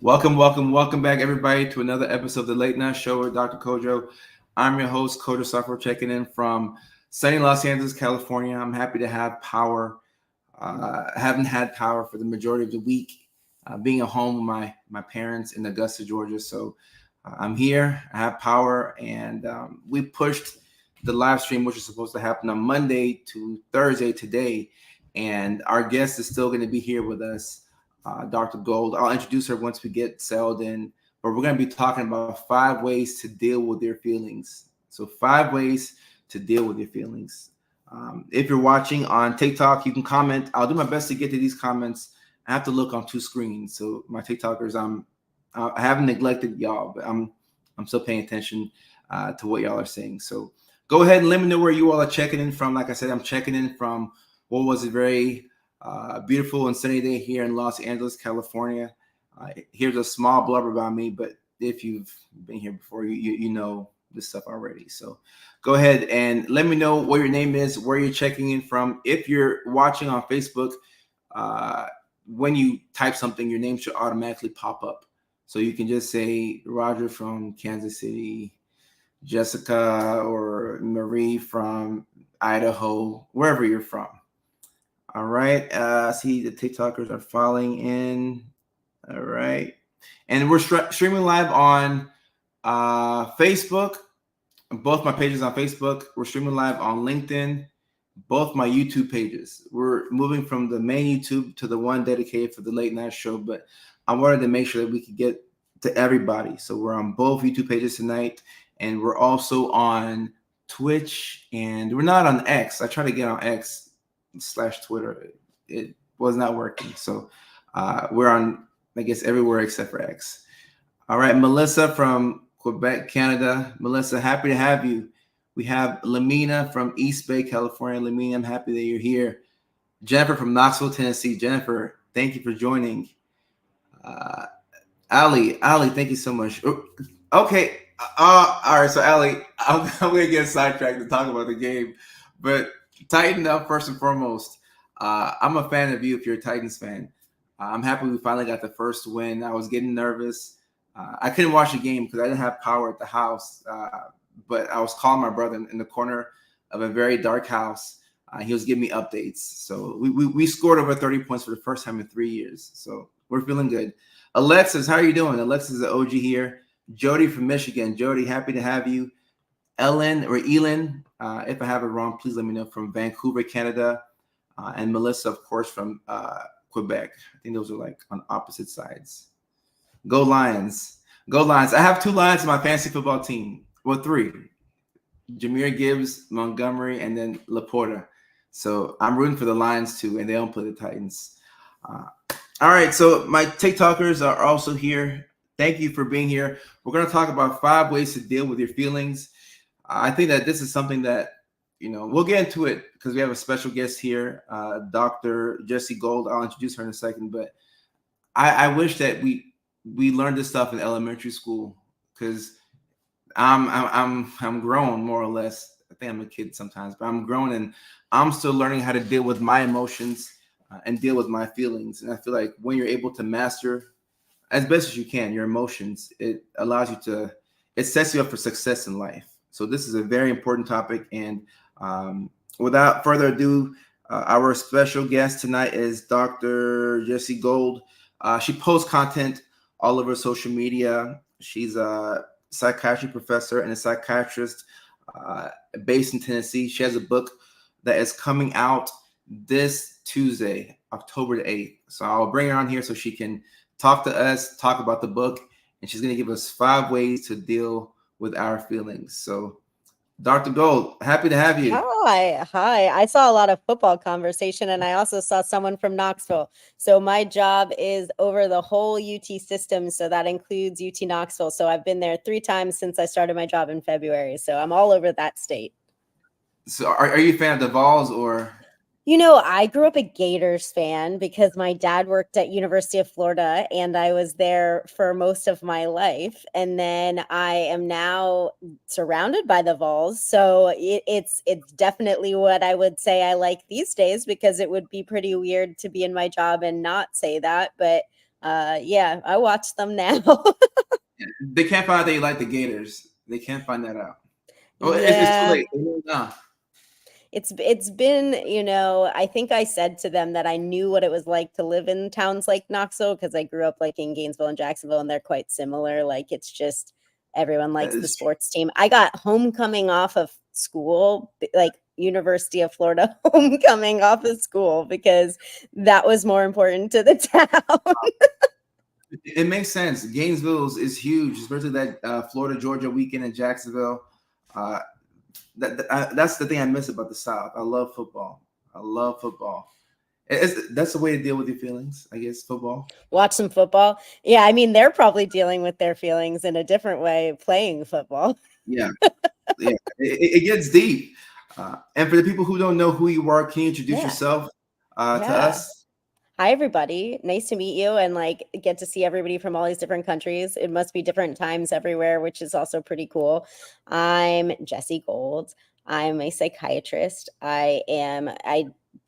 Welcome back, everybody, to another episode of the Late Night Show with Dr. Kojo. I'm your host, Kojo Software, checking in from sunny Los Angeles, California. I'm happy to have power. I haven't had power for the majority of the week, being at home with my parents in Augusta, Georgia. So I'm here. I have power, and we pushed the live stream, which is supposed to happen on Monday to Thursday today. And our guest is still going to be here with us. Dr. Gold. I'll introduce her once we get settled in, but we're going to be talking about 5 ways to deal with your feelings. So 5 ways to deal with your feelings. If you're watching on TikTok, you can comment. I'll do my best to get to these comments. I have to look on 2 screens. So my TikTokers, I haven't neglected y'all, but I'm still paying attention to what y'all are saying. So go ahead and let me know where you all are checking in from. Like I said, I'm checking in from what was a very beautiful and sunny day here in Los Angeles, California. Here's a small blurb about me, but if you've been here before, you know this stuff already. So go ahead and let me know what your name is, where you're checking in from. If you're watching on Facebook, when you type something, your name should automatically pop up. So you can just say Roger from Kansas City, Jessica or Marie from Idaho, wherever you're from. All right. See the TikTokers are falling in. All right. And we're streaming live on Facebook. Both my pages on Facebook. We're streaming live on LinkedIn. Both my YouTube pages. We're moving from the main YouTube to the one dedicated for the Late Night Show, but I wanted to make sure that we could get to everybody. So we're on both YouTube pages tonight, and we're also on Twitch, and we're not on X. I try to get on X / Twitter. It was not working. So we're on, I guess, everywhere except for X. All right, Melissa from Quebec, Canada. Melissa, happy to have you. We have Lamina from East Bay, California. Lamina, I'm happy that you're here. Jennifer from Knoxville, Tennessee. Jennifer, thank you for joining. Ali, thank you so much. Okay. All right. So, Ali, I'm going to get sidetracked to talk about the game, but tighten up first and foremost. I'm a fan of you if you're a Titans fan. I'm happy we finally got the first win. I was getting nervous. I couldn't watch the game because I didn't have power at the house, but I was calling my brother in the corner of a very dark house. He was giving me updates. So we scored over 30 points for the first time in 3 years. So we're feeling good. Alexis, how are you doing? Alexis is the OG here. Jody from Michigan. Jody, happy to have you. Elin, if I have it wrong, please let me know, from Vancouver, Canada. And Melissa, of course, from Quebec. I think those are like on opposite sides. Go Lions. Go Lions. I have 2 Lions in my fantasy football team. Well, 3. Jahmyr Gibbs, Montgomery, and then Laporta. So I'm rooting for the Lions too, and they don't play the Titans. All right, so my TikTokers are also here. Thank you for being here. We're going to talk about 5 ways to deal with your feelings. I think that this is something that, we'll get into it because we have a special guest here, Dr. Jessie Gold. I'll introduce her in a second, but I wish that we learned this stuff in elementary school because I'm grown, more or less. I think I'm a kid sometimes, but I'm grown and I'm still learning how to deal with my emotions and deal with my feelings. And I feel like when you're able to master as best as you can your emotions, it allows you to, it sets you up for success in life. So this is a very important topic. And without further ado, our special guest tonight is Dr. Jessie Gold. She posts content all over social media. She's a psychiatry professor and a psychiatrist based in Tennessee. She has a book that is coming out this Tuesday, October the 8th. So I'll bring her on here so she can talk to us, talk about the book, and she's going to give us 5 ways to deal with our feelings. So Dr. Gold, happy to have you. Hi. I saw a lot of football conversation, and I also saw someone from Knoxville. So my job is over the whole UT system. So that includes UT Knoxville. So I've been there 3 times since I started my job in February. So I'm all over that state. So are you a fan of the Vols or? I grew up a Gators fan because my dad worked at University of Florida and I was there for most of my life. And then I am now surrounded by the Vols. So it's definitely what I would say I like these days, because it would be pretty weird to be in my job and not say that. But Yeah, I watch them now. They can't find out that you like the Gators. They can't find that out. Oh, it's too Yeah. late. They know now. It's been, I think I said to them that I knew what it was like to live in towns like Knoxville because I grew up like in Gainesville and Jacksonville, and they're quite similar. Like it's just everyone That likes the is true. sports team. I got homecoming off of school, like University of Florida homecoming off of school because that was more important to the town. It makes sense. Gainesville is huge, especially that Florida Georgia weekend in Jacksonville. Uh, that's the thing I miss about the South. I love football. I love football. That's the way to deal with your feelings, I guess. Football. Watch some football. Yeah, I mean, they're probably dealing with their feelings in a different way playing football. Yeah, yeah. It gets deep. And for the people who don't know who you are, can you introduce Yeah. yourself to Yeah. us? Hi, everybody. Nice to meet you and like get to see everybody from all these different countries. It must be different times everywhere, which is also pretty cool. I'm Jessie Gold. I'm a psychiatrist. I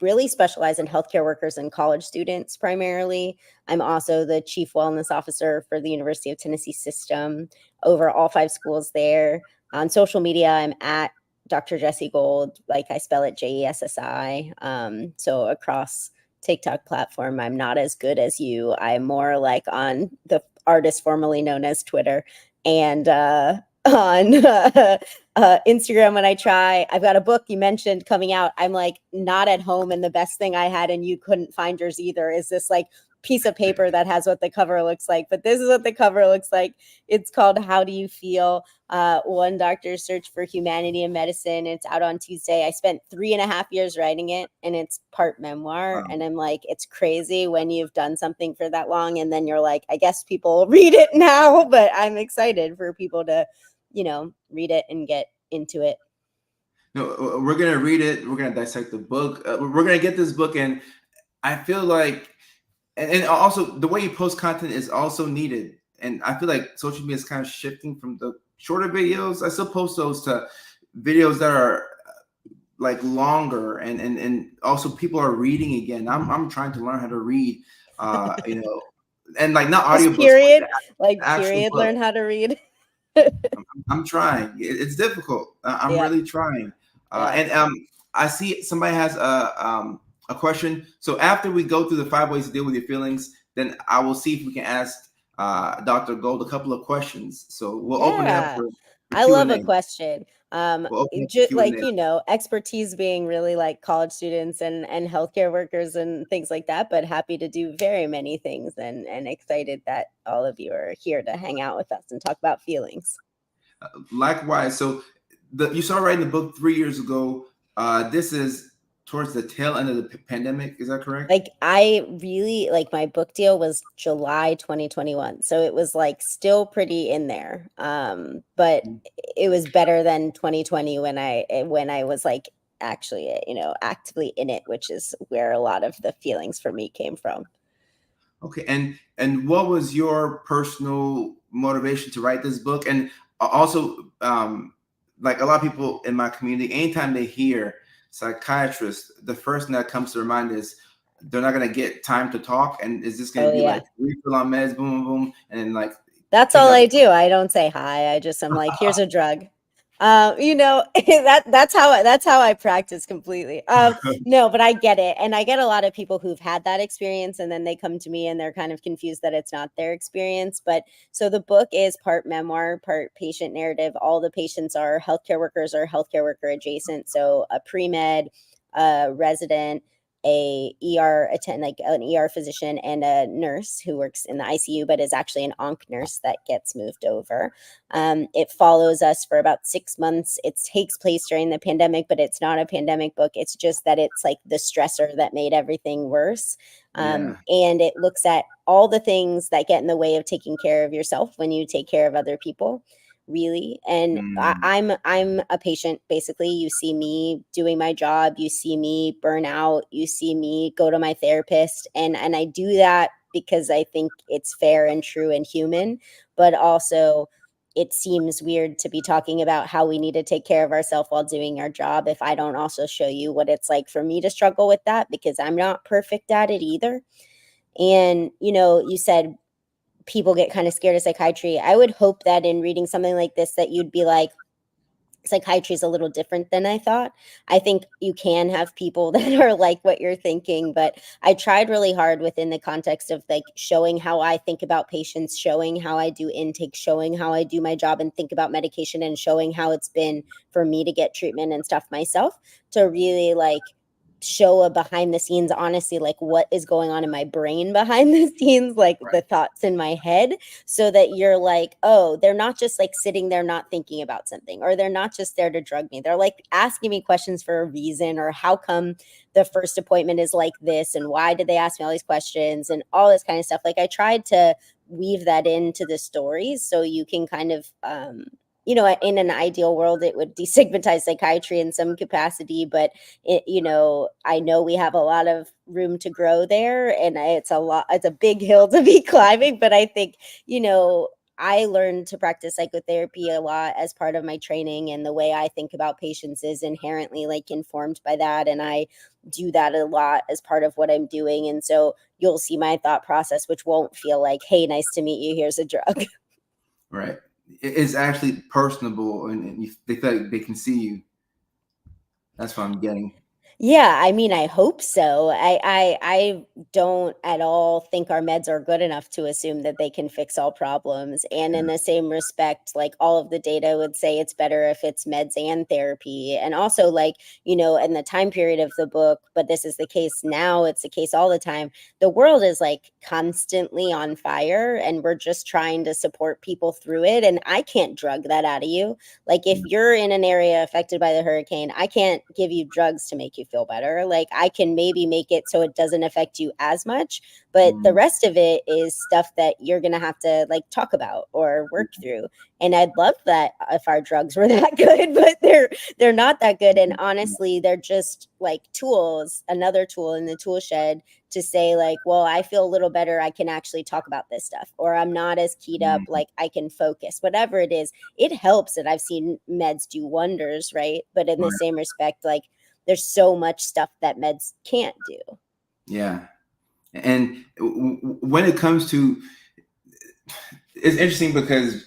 really specialize in healthcare workers and college students primarily. I'm also the chief wellness officer for the University of Tennessee system over all 5 schools there. On social media, I'm at Dr. Jessie Gold, like I spell it Jessi. So across TikTok platform, I'm not as good as you. I'm more like on the artist formerly known as Twitter and on Instagram when I try. I've got a book you mentioned coming out. I'm like not at home, and the best thing I had, and you couldn't find yours either, is this like piece of paper that has what the cover looks like. But this is what the cover looks like. It's called How Do You Feel? One Doctor's Search for Humanity in Medicine. It's out on Tuesday. I spent 3.5 years writing it, and it's part memoir. Wow. And I'm like, it's crazy when you've done something for that long, and then you're like, I guess people will read it now. But I'm excited for people to, read it and get into it. No, we're gonna read it. We're gonna dissect the book. We're gonna get this book, and I feel like, and also the way you post content is also needed. And I feel like social media is kind of shifting from the shorter videos. I still post those to videos that are like longer, and also people are reading again. I'm trying to learn how to read, and like not Just audiobooks, period, the actual period, book. learn how to read. I'm trying. It's difficult. I'm Yeah. really trying. Yeah. And I see somebody has a question. So after we go through the 5 ways to deal with your feelings, then I will see if we can ask Dr. Gold a couple of questions. So we'll open it up Yeah. for I love a Q&A. question. We'll open it up for Just like, Q&A. expertise being really like college students and healthcare workers and things like that, but happy to do very many things and excited that all of you are here to hang out with us and talk about feelings. Likewise. So you started writing the book 3 years ago. This is towards the tail end of the pandemic. Is that correct? Like I really like my book deal was July 2021. So it was like still pretty in there. But it was better than 2020 when I was like actually, actively in it, which is where a lot of the feelings for me came from. Okay, and what was your personal motivation to write this book? And also, like a lot of people in my community, anytime they hear psychiatrist, the first thing that comes to their mind is they're not gonna get time to talk, and is this gonna Oh be yeah. like refill on meds, boom, boom, boom, and then like That's take all out I the do. I don't say hi. I'm like, here's a drug. That's how I practice completely. No, but I get it. And I get a lot of people who've had that experience and then they come to me and they're kind of confused that it's not their experience. But so the book is part memoir, part patient narrative. All the patients are healthcare workers or healthcare worker adjacent. So a pre-med, a resident, a ER attend like an ER physician and a nurse who works in the ICU but is actually an onc nurse that gets moved over. It follows us for about 6 months. It takes place during the pandemic, but it's not a pandemic book. It's just that it's like the stressor that made everything worse. yeah. And it looks at all the things that get in the way of taking care of yourself when you take care of other people, really. And I'm a patient. Basically, you see me doing my job, you see me burn out, you see me go to my therapist, and I do that because I think it's fair and true and human, but also it seems weird to be talking about how we need to take care of ourselves while doing our job if I don't also show you what it's like for me to struggle with that, because I'm not perfect at it either. And, you said people get kind of scared of psychiatry. I would hope that in reading something like this, that you'd be like, psychiatry is a little different than I thought. I think you can have people that are like what you're thinking, but I tried really hard within the context of like showing how I think about patients, showing how I do intake, showing how I do my job and think about medication, and showing how it's been for me to get treatment and stuff myself, to really like show a behind the scenes, honestly, like what is going on in my brain behind the scenes, like the thoughts in my head, so that you're like, oh, they're not just like sitting there not thinking about something, or they're not just there to drug me. They're like asking me questions for a reason, or how come the first appointment is like this, and why did they ask me all these questions, and all this kind of stuff. Like I tried to weave that into the stories so you can kind of in an ideal world, it would destigmatize psychiatry in some capacity, but I know we have a lot of room to grow there, and it's a big hill to be climbing. But I think, I learned to practice psychotherapy a lot as part of my training, and the way I think about patients is inherently like informed by that. And I do that a lot as part of what I'm doing. And so you'll see my thought process, which won't feel like, hey, nice to meet you, here's a drug. Right. It's actually personable, and they feel like they can see you. That's what I'm getting. Yeah, I mean, I hope so. I don't at all think our meds are good enough to assume that they can fix all problems. And in the same respect, like all of the data would say it's better if it's meds and therapy. And also, like, in the time period of the book, but this is the case now, it's the case all the time. The world is like constantly on fire, and we're just trying to support people through it. And I can't drug that out of you. Like if you're in an area affected by the hurricane, I can't give you drugs to make you feel better. Like I can maybe make it so it doesn't affect you as much, but the rest of it is stuff that you're going to have to like talk about or work through. And I'd love that if our drugs were that good, but they're not that good. And honestly, they're just like tools, another tool in the tool shed to say like, well, I feel a little better, I can actually talk about this stuff, or I'm not as keyed up, like I can focus, whatever it is. It helps, and I've seen meds do wonders, right? But in the same respect, like there's so much stuff that meds can't do. Yeah. And when it comes to, it's interesting because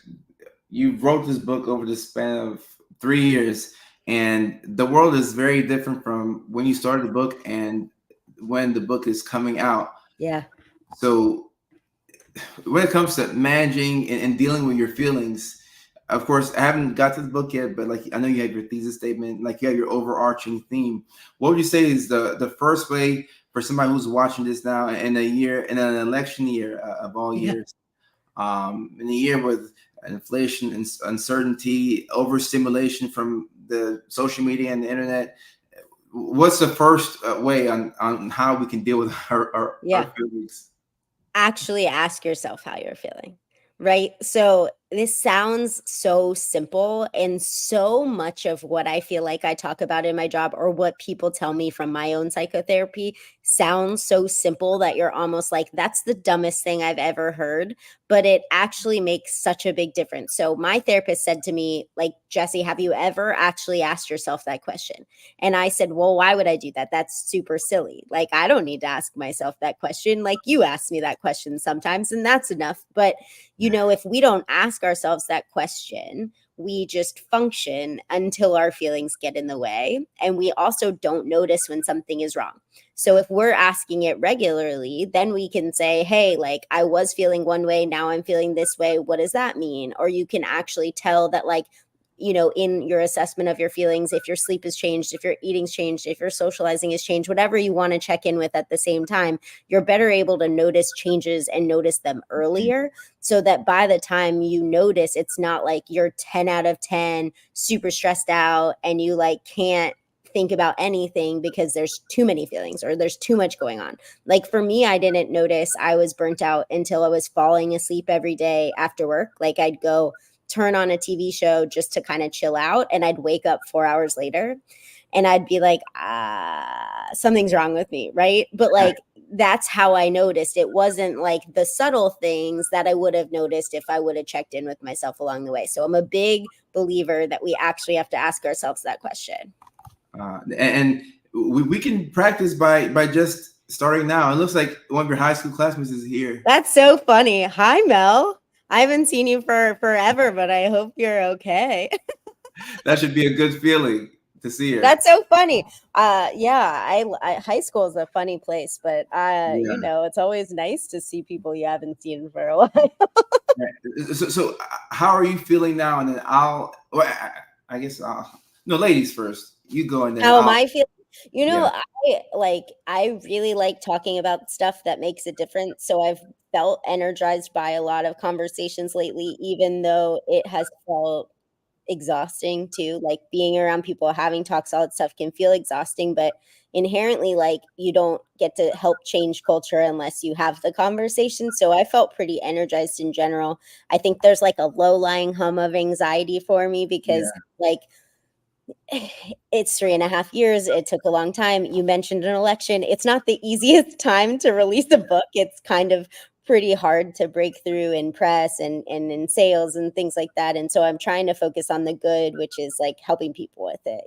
you wrote this book over the span of 3 years, and the world is very different from when you started the book and when the book is coming out. Yeah. So when it comes to managing and dealing with your feelings, of course, I haven't got to the book yet, but like I know you have your thesis statement, like you have your overarching theme. What would you say is the first way for somebody who's watching this now in a year, in an election year of all years, in a year with inflation and uncertainty, overstimulation from the social media and the internet? What's the first way on how we can deal with our feelings? Actually ask yourself how you're feeling, right? So this sounds so simple, and so much of what I feel like I talk about in my job, or what people tell me from my own psychotherapy, sounds so simple that you're almost like, that's the dumbest thing I've ever heard, but it actually makes such a big difference. So my therapist said to me, like, Jesse, have you ever actually asked yourself that question? And I said, well, why would I do that? That's super silly. Like, I don't need to ask myself that question. Like, you ask me that question sometimes, and that's enough. But, if we don't ask ourselves that question, we just function until our feelings get in the way. And we also don't notice when something is wrong. So if we're asking it regularly, then we can say, hey, like I was feeling one way, now I'm feeling this way. What does that mean? Or you can actually tell that, like, in your assessment of your feelings, if your sleep has changed, if your eating's changed, if your socializing has changed, whatever you want to check in with at the same time, you're better able to notice changes and notice them earlier, so that by the time you notice, it's not like you're 10 out of 10 super stressed out and you like can't think about anything because there's too many feelings or there's too much going on. Like for me, I didn't notice I was burnt out until I was falling asleep every day after work. Like I'd go turn on a TV show just to kind of chill out, and I'd wake up 4 hours later and I'd be like, something's wrong with me, right? But like that's how I noticed. It wasn't like the subtle things that I would have noticed if I would have checked in with myself along the way. So I'm a big believer that we actually have to ask ourselves that question. And we can practice by just starting now. It looks like one of your high school classmates is here. That's so funny. Hi, Mel. I haven't seen you for forever, but I hope you're okay. That should be a good feeling to see her. That's so funny. Yeah, high school is a funny place, but Yeah. it's always nice to see people you haven't seen for a while. So how are you feeling now? And then I guess no, ladies first. You go and then How am I feeling? Yeah. I really like talking about stuff that makes a difference. So I've felt energized by a lot of conversations lately, even though it has felt exhausting too. Like being around people, having talks, all that stuff can feel exhausting, but inherently, like, you don't get to help change culture unless you have the conversation. So I felt pretty energized in general. I think there's like a low-lying hum of anxiety for me because like it's 3.5 years. It took a long time. You mentioned an election. It's not the easiest time to release a book. It's kind of pretty hard to break through in press and in sales and things like that. And so I'm trying to focus on the good, which is like helping people with it,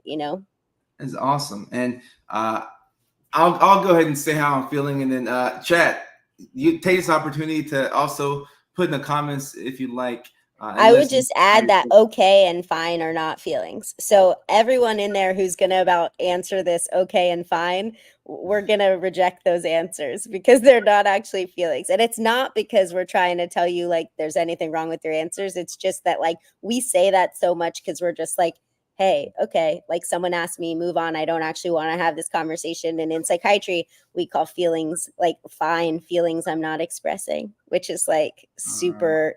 It's awesome. And I'll go ahead and say how I'm feeling, and then chat. You take this opportunity to also put in the comments if you like. I would just add that okay and fine are not feelings. So everyone in there who's going to about answer this okay and fine, we're going to reject those answers because they're not actually feelings. And it's not because we're trying to tell you like there's anything wrong with your answers. It's just that like we say that so much because we're just like, hey, okay, like someone asked me, move on. I don't actually want to have this conversation. And in psychiatry, we call feelings like fine feelings I'm not expressing, which is like super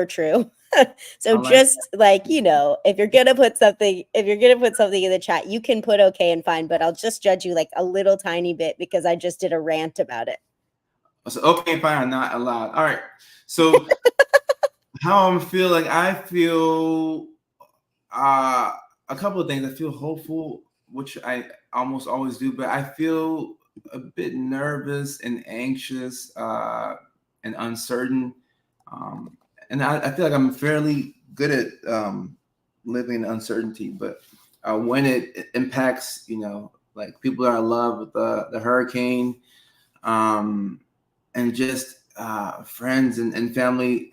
true. So just like, if you're gonna put something in the chat, you can put okay and fine, but I'll just judge you like a little tiny bit because I just did a rant about it. So okay and fine are not allowed. All right. So how I'm feeling, I feel a couple of things. I feel hopeful, which I almost always do, but I feel a bit nervous and anxious and uncertain. And I feel like I'm fairly good at living in uncertainty, but when it impacts, like people that I love with the hurricane, and just friends and family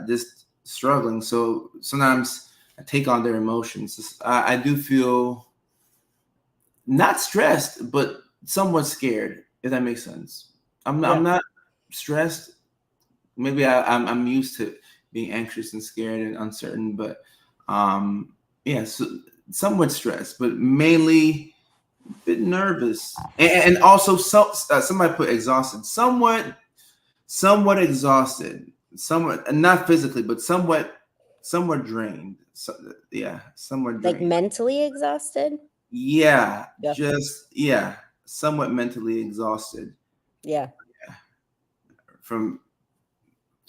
just struggling. So sometimes I take on their emotions. I do feel not stressed, but somewhat scared, if that makes sense. I'm not stressed. Maybe I'm used to being anxious and scared and uncertain, but so somewhat stressed, but mainly a bit nervous, and also somebody put exhausted, somewhat exhausted, somewhat not physically, but somewhat drained. So, somewhat drained. Like mentally exhausted. Somewhat mentally exhausted. From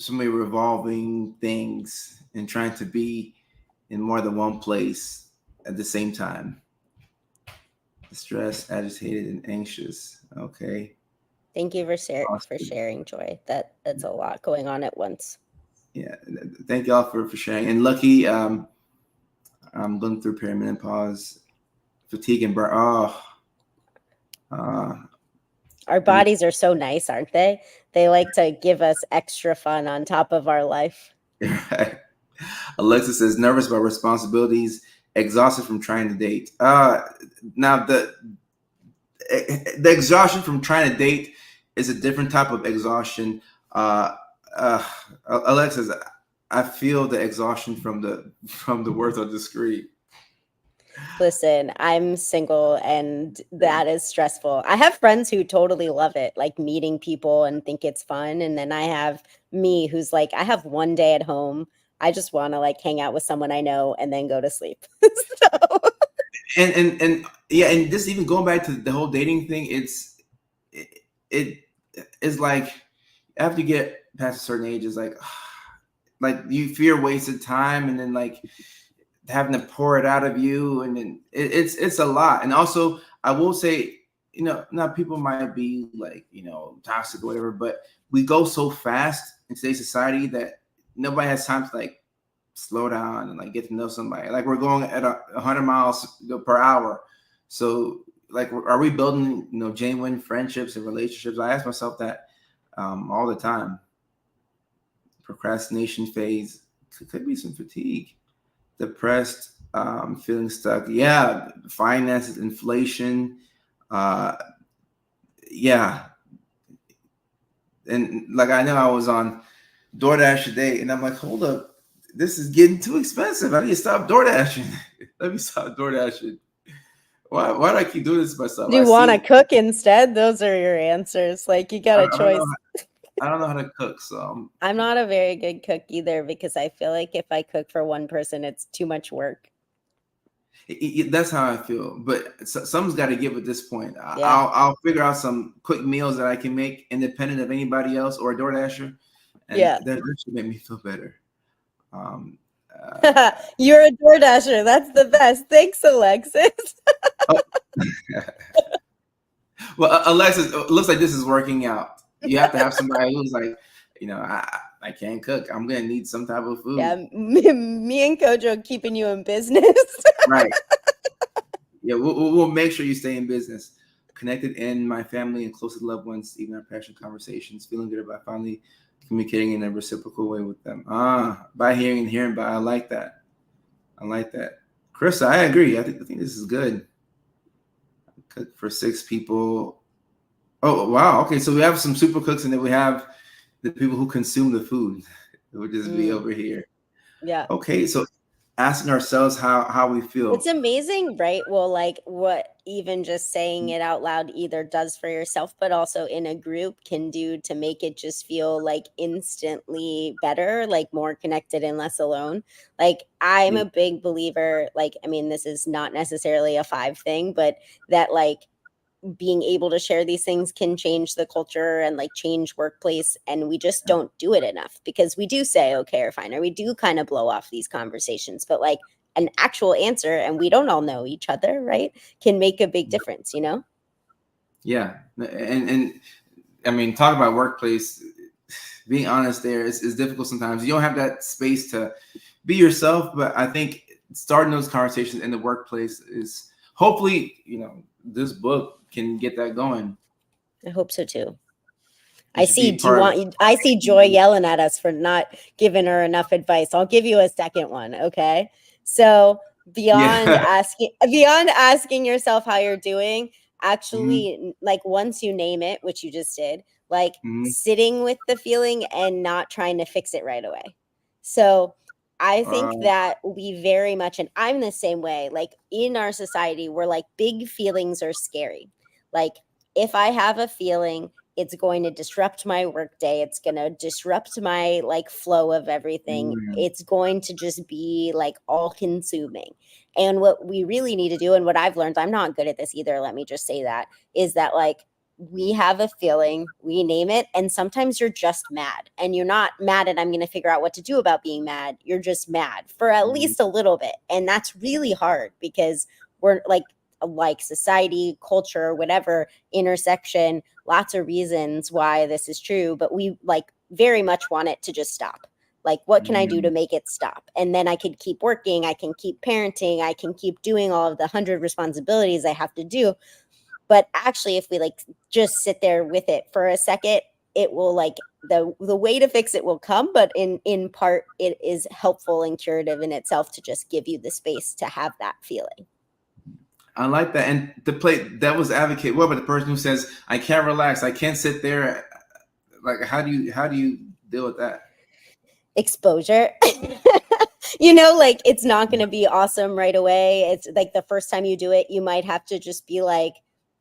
so many revolving things and trying to be in more than one place at the same time. Stressed, agitated, and anxious. Okay. Thank you for sharing, Joy. That's a lot going on at once. Yeah. Thank y'all for sharing. And Lucky, I'm going through perimenopause, fatigue, and burn. Our bodies are so nice, aren't they? They like to give us extra fun on top of our life. Alexa says, nervous about responsibilities, exhausted from trying to date. Now the exhaustion from trying to date is a different type of exhaustion. Alexa says, I feel the exhaustion from the words on the screen. Listen, I'm single and that is stressful. I have friends who totally love it, like meeting people and think it's fun. And then I have me who's like, I have one day at home. I just want to like hang out with someone I know and then go to sleep. And this even going back to the whole dating thing, it is like after you get past a certain age, it's like you fear wasted time, and then like having to pour it out of you, and then it's a lot. And also I will say, now people might be like, toxic or whatever, but we go so fast in today's society that nobody has time to like slow down and like get to know somebody. Like we're going at 100 miles per hour. So like, are we building, genuine friendships and relationships? I ask myself that all the time. Procrastination phase could be some fatigue, depressed, feeling stuck. Yeah, finances, inflation. Yeah, and like I know I was on DoorDash today, and I'm like, hold up, this is getting too expensive. I need to stop DoorDashing. Let me stop DoorDashing. Why do I keep doing this to myself? Do you want to cook instead? Those are your answers. Like, you got a choice. I don't know how to cook, so I'm not a very good cook either, because I feel like if I cook for one person, it's too much work. That's how I feel. But someone's got to give at this point. Yeah. I'll figure out some quick meals that I can make independent of anybody else or a DoorDasher, and Yeah. that should make me feel better. You're a DoorDasher. That's the best. Thanks, Alexis. Well, Alexis, it looks like this is working out. You have to have somebody who's like, I can't cook. I'm gonna need some type of food. Yeah, me and Kojo keeping you in business. Right. Yeah, we'll make sure you stay in business. Connected in my family and closest loved ones, even our passionate conversations, feeling good about finally communicating in a reciprocal way with them. By hearing and hearing by. I like that. Chris, I agree. I think this is good. Cook for 6 people. Oh, wow. Okay, so we have some super cooks, and then we have the people who consume the food. It would just be over here. Yeah. Okay, so asking ourselves how we feel. It's amazing, right? Well, like, what even just saying it out loud either does for yourself, but also in a group can do to make it just feel like instantly better, like more connected and less alone. Like, I'm a big believer, like, I mean, this is not necessarily a 5 thing, but that, like, being able to share these things can change the culture and like change workplace, and we just don't do it enough, because we do say okay or fine, or we do kind of blow off these conversations, but like an actual answer, and we don't all know each other, right, can make a big difference, Yeah. And I mean, talk about workplace, being honest there is difficult sometimes. You don't have that space to be yourself, but I think starting those conversations in the workplace is hopefully, this book can get that going. I hope so too. I see Joy yelling at us for not giving her enough advice. I'll give you a second one, okay? So beyond asking yourself how you're doing, actually, like, once you name it, which you just did, like sitting with the feeling and not trying to fix it right away. So I think that we very much, and I'm the same way, like in our society, we're like, big feelings are scary. Like, if I have a feeling, it's going to disrupt my workday. It's going to disrupt my like flow of everything. It's going to just be like all consuming. And what we really need to do, and what I've learned, I'm not good at this either, let me just say that, is that like, we have a feeling, we name it, and sometimes you're just mad, and you're not mad and I'm going to figure out what to do about being mad. You're just mad for at least a little bit. And that's really hard, because we're like society, culture, whatever intersection, lots of reasons why this is true, but we like very much want it to just stop. Like, what can I do to make it stop? And then I can keep working, I can keep parenting, I can keep doing all of the 100 responsibilities I have to do. But actually, if we like just sit there with it for a second, it will like the way to fix it will come. But in part, it is helpful and curative in itself to just give you the space to have that feeling. I like that. And to play devil's advocate, what about the person who says, I can't relax, I can't sit there? Like, how do you deal with that? Exposure. Like, it's not going to be awesome right away. It's like the first time you do it, you might have to just be like,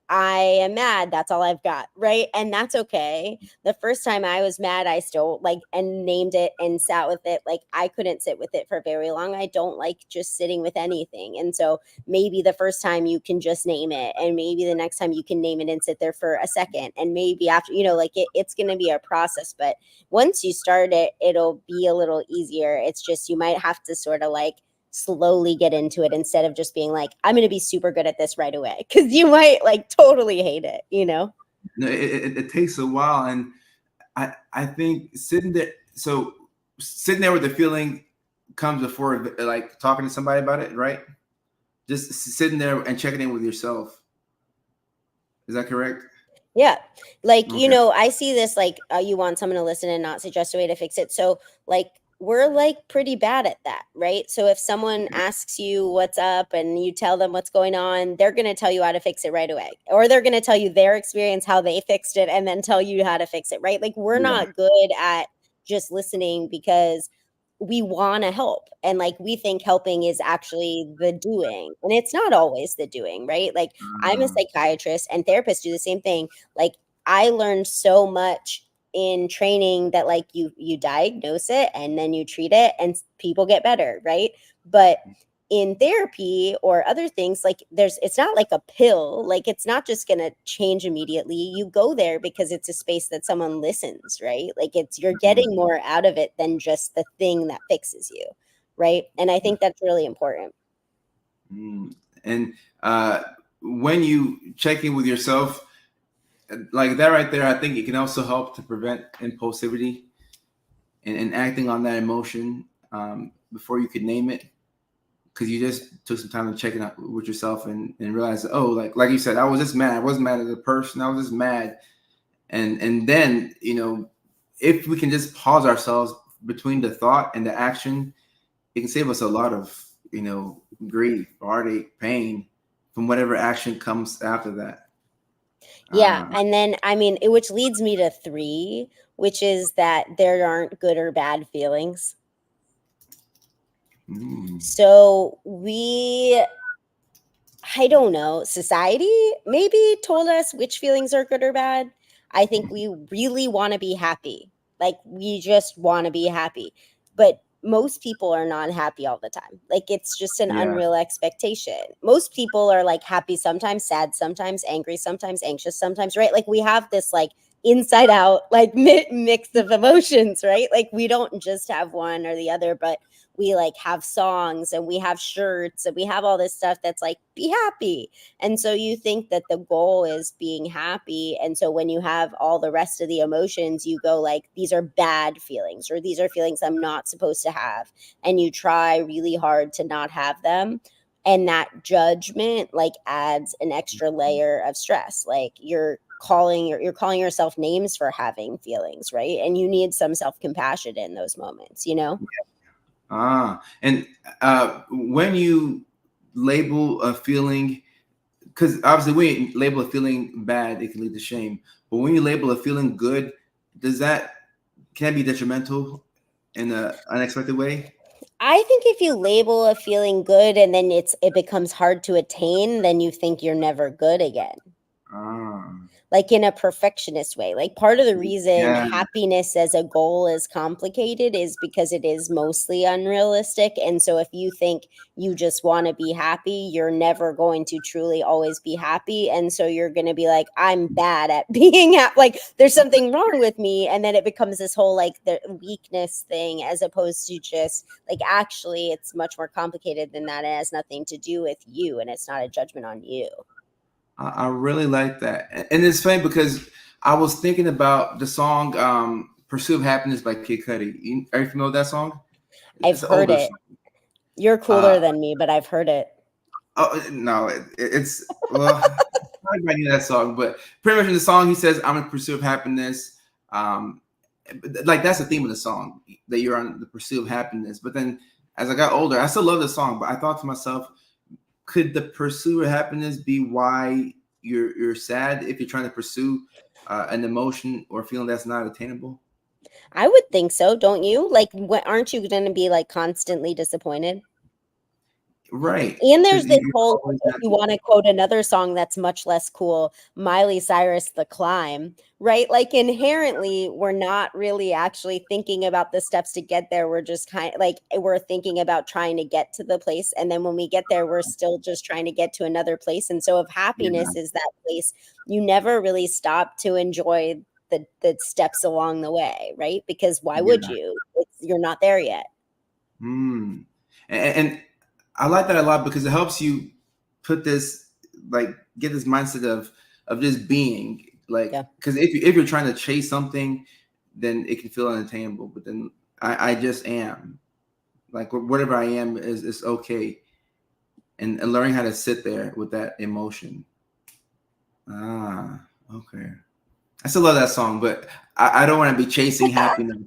I am mad. That's all I've got. Right. And that's okay. The first time I was mad, I still like and named it and sat with it. Like, I couldn't sit with it for very long. I don't like just sitting with anything. And so maybe the first time you can just name it, and maybe the next time you can name it and sit there for a second. And maybe after, like it's going to be a process. But once you start it, it'll be a little easier. It's just, you might have to sort of like slowly get into it, instead of just being like, I'm going to be super good at this right away, because you might like totally hate it. No, it takes a while. And I think sitting there with the feeling comes before like talking to somebody about it, right? Just sitting there and checking in with yourself. Is that correct? Yeah. Like, Okay. I see this like you want someone to listen and not suggest a way to fix it. So, like, we're like pretty bad at that, right? So, if someone asks you what's up and you tell them what's going on, they're going to tell you how to fix it right away. Or they're going to tell you their experience, how they fixed it, and then tell you how to fix it, right? Like, we're Yeah. not good at just listening because we want to help, and like we think helping is actually the doing, and it's not always the doing, right? Like, I'm a Uh, psychiatrist and therapists do the same thing. Like, I learned so much in training that like you diagnose it and then you treat it and people get better, right? But in therapy or other things, like, it's not like a pill, like it's not just going to change immediately. You go there because it's a space that someone listens, right? Like, you're getting more out of it than just the thing that fixes you, right? And I think that's really important. And when you check in with yourself, like that right there, I think it can also help to prevent impulsivity and acting on that emotion before you could name it, because you just took some time to check it out with yourself and realize, oh, like you said, I was just mad. I wasn't mad at the person. I was just mad. And then, if we can just pause ourselves between the thought and the action, it can save us a lot of, grief, heartache, pain from whatever action comes after that. Yeah, and then I mean, which leads me to 3, which is that there aren't good or bad feelings. So I don't know, society maybe told us which feelings are good or bad. I think we really want to be happy. Like, we just want to be happy. But most people are not happy all the time. Like, it's just an Yeah. unreal expectation. Most people are like happy sometimes, sad sometimes, angry sometimes, anxious sometimes, right? Like, we have this like inside out like mix of emotions, right? Like, we don't just have one or the other, but we like have songs and we have shirts and we have all this stuff that's like, be happy. And so you think that the goal is being happy, and so when you have all the rest of the emotions, you go like, these are bad feelings, or these are feelings I'm not supposed to have, and you try really hard to not have them. And that judgment like adds an extra layer of stress. Like, you're calling yourself names for having feelings, right? And you need some self-compassion in those moments. And when you label a feeling, because obviously when you label a feeling bad, it can lead to shame. But when you label a feeling good, can it be detrimental in an unexpected way? I think if you label a feeling good and then it becomes hard to attain, then you think you're never good again. Ah, Like, in a perfectionist way. Like, part of the reason yeah, happiness as a goal is complicated is because it is mostly unrealistic. And so if you think you just want to be happy, you're never going to truly always be happy. And so you're going to be like, I'm bad at being happy. Like, there's something wrong with me. And then it becomes this whole like the weakness thing, as opposed to just like, actually, it's much more complicated than that. It has nothing to do with you, and it's not a judgment on you. I really like that. And it's funny because I was thinking about the song "Pursuit of Happiness" by Kid Cudi. Are you familiar with that song? I've It's an heard older it. song. You're Uh, cooler than me, but I've heard it. oh no, it's well, everybody knew that song, but pretty much in the song he says, "I'm in pursuit of happiness." Um, like that's the theme of the song, that you're on the pursuit of happiness. But then as I got older, I still love the song, but I thought to myself, could the pursuit of happiness be why you're sad if you're trying to pursue an emotion or feeling that's not attainable? I would think so, don't you? Like, what, aren't you going to be like constantly disappointed? Right, And there's because this you're whole, always if not. you want to quote another song that's much less cool, Miley Cyrus, The Climb, right? Like, inherently, we're not really actually thinking about the steps to get there. We're just kind of like, we're thinking about trying to get to the place. And then when we get there, we're still just trying to get to another place. And so if Yeah, happiness is that place, you never really stop to enjoy the steps along the way, right? Because why would yeah. you? You're not there yet. Mm. And I like that a lot because it helps you put this, like, get this mindset of just being, like, Yeah. because if you're trying to chase something, then it can feel unattainable. But then I just am, like, whatever I am is okay, and learning how to sit there with that emotion. Ah, okay. I still love that song, but I don't want to be chasing happiness.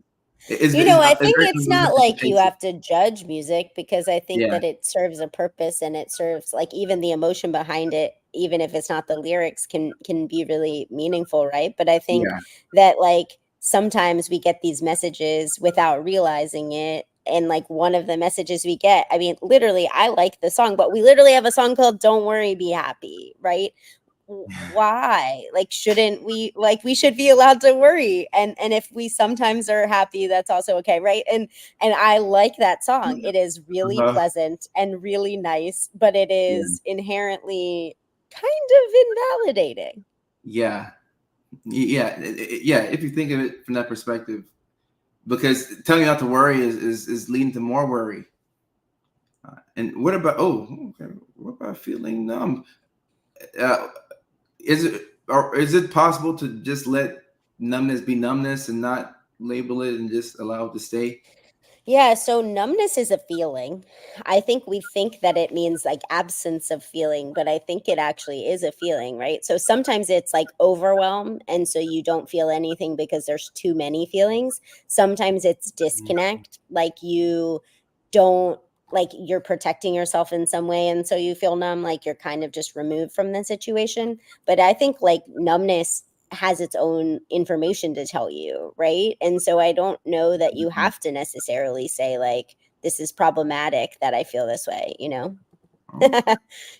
I It's think very it's not simplistic to like you chase it. have to judge music because I think Yeah, that it serves a purpose and it serves like even the emotion behind it, even if it's not the lyrics, can be really meaningful, right? But I think yeah. that like sometimes we get these messages without realizing it. And like one of the messages we get, I mean, literally, I like the song, but we literally have a song called Don't Worry, Be Happy, right? Why, like, shouldn't we, like, we should be allowed to worry, and if we sometimes are happy, that's also okay, right? And I like that song. It is really Uh, pleasant and really nice, but it yeah, is inherently kind of invalidating. yeah, yeah, yeah. If you think of it from that perspective, because telling you not to worry is leading to more worry. And what about okay, what about feeling numb? Uh, is it possible to just let numbness be numbness and not label it and just allow it to stay? Yeah, so numbness is a feeling. I think we think that it means like absence of feeling, but I think it actually is a feeling, right? So sometimes it's like overwhelm, and so you don't feel anything because there's too many feelings. Sometimes it's disconnect, like you don't, like you're protecting yourself in some way, and so you feel numb, like you're kind of just removed from the situation. But I think like numbness has its own information to tell you, right? And so I don't know that you Mhm. have to necessarily say like this is problematic that I feel this way, you know? Oh,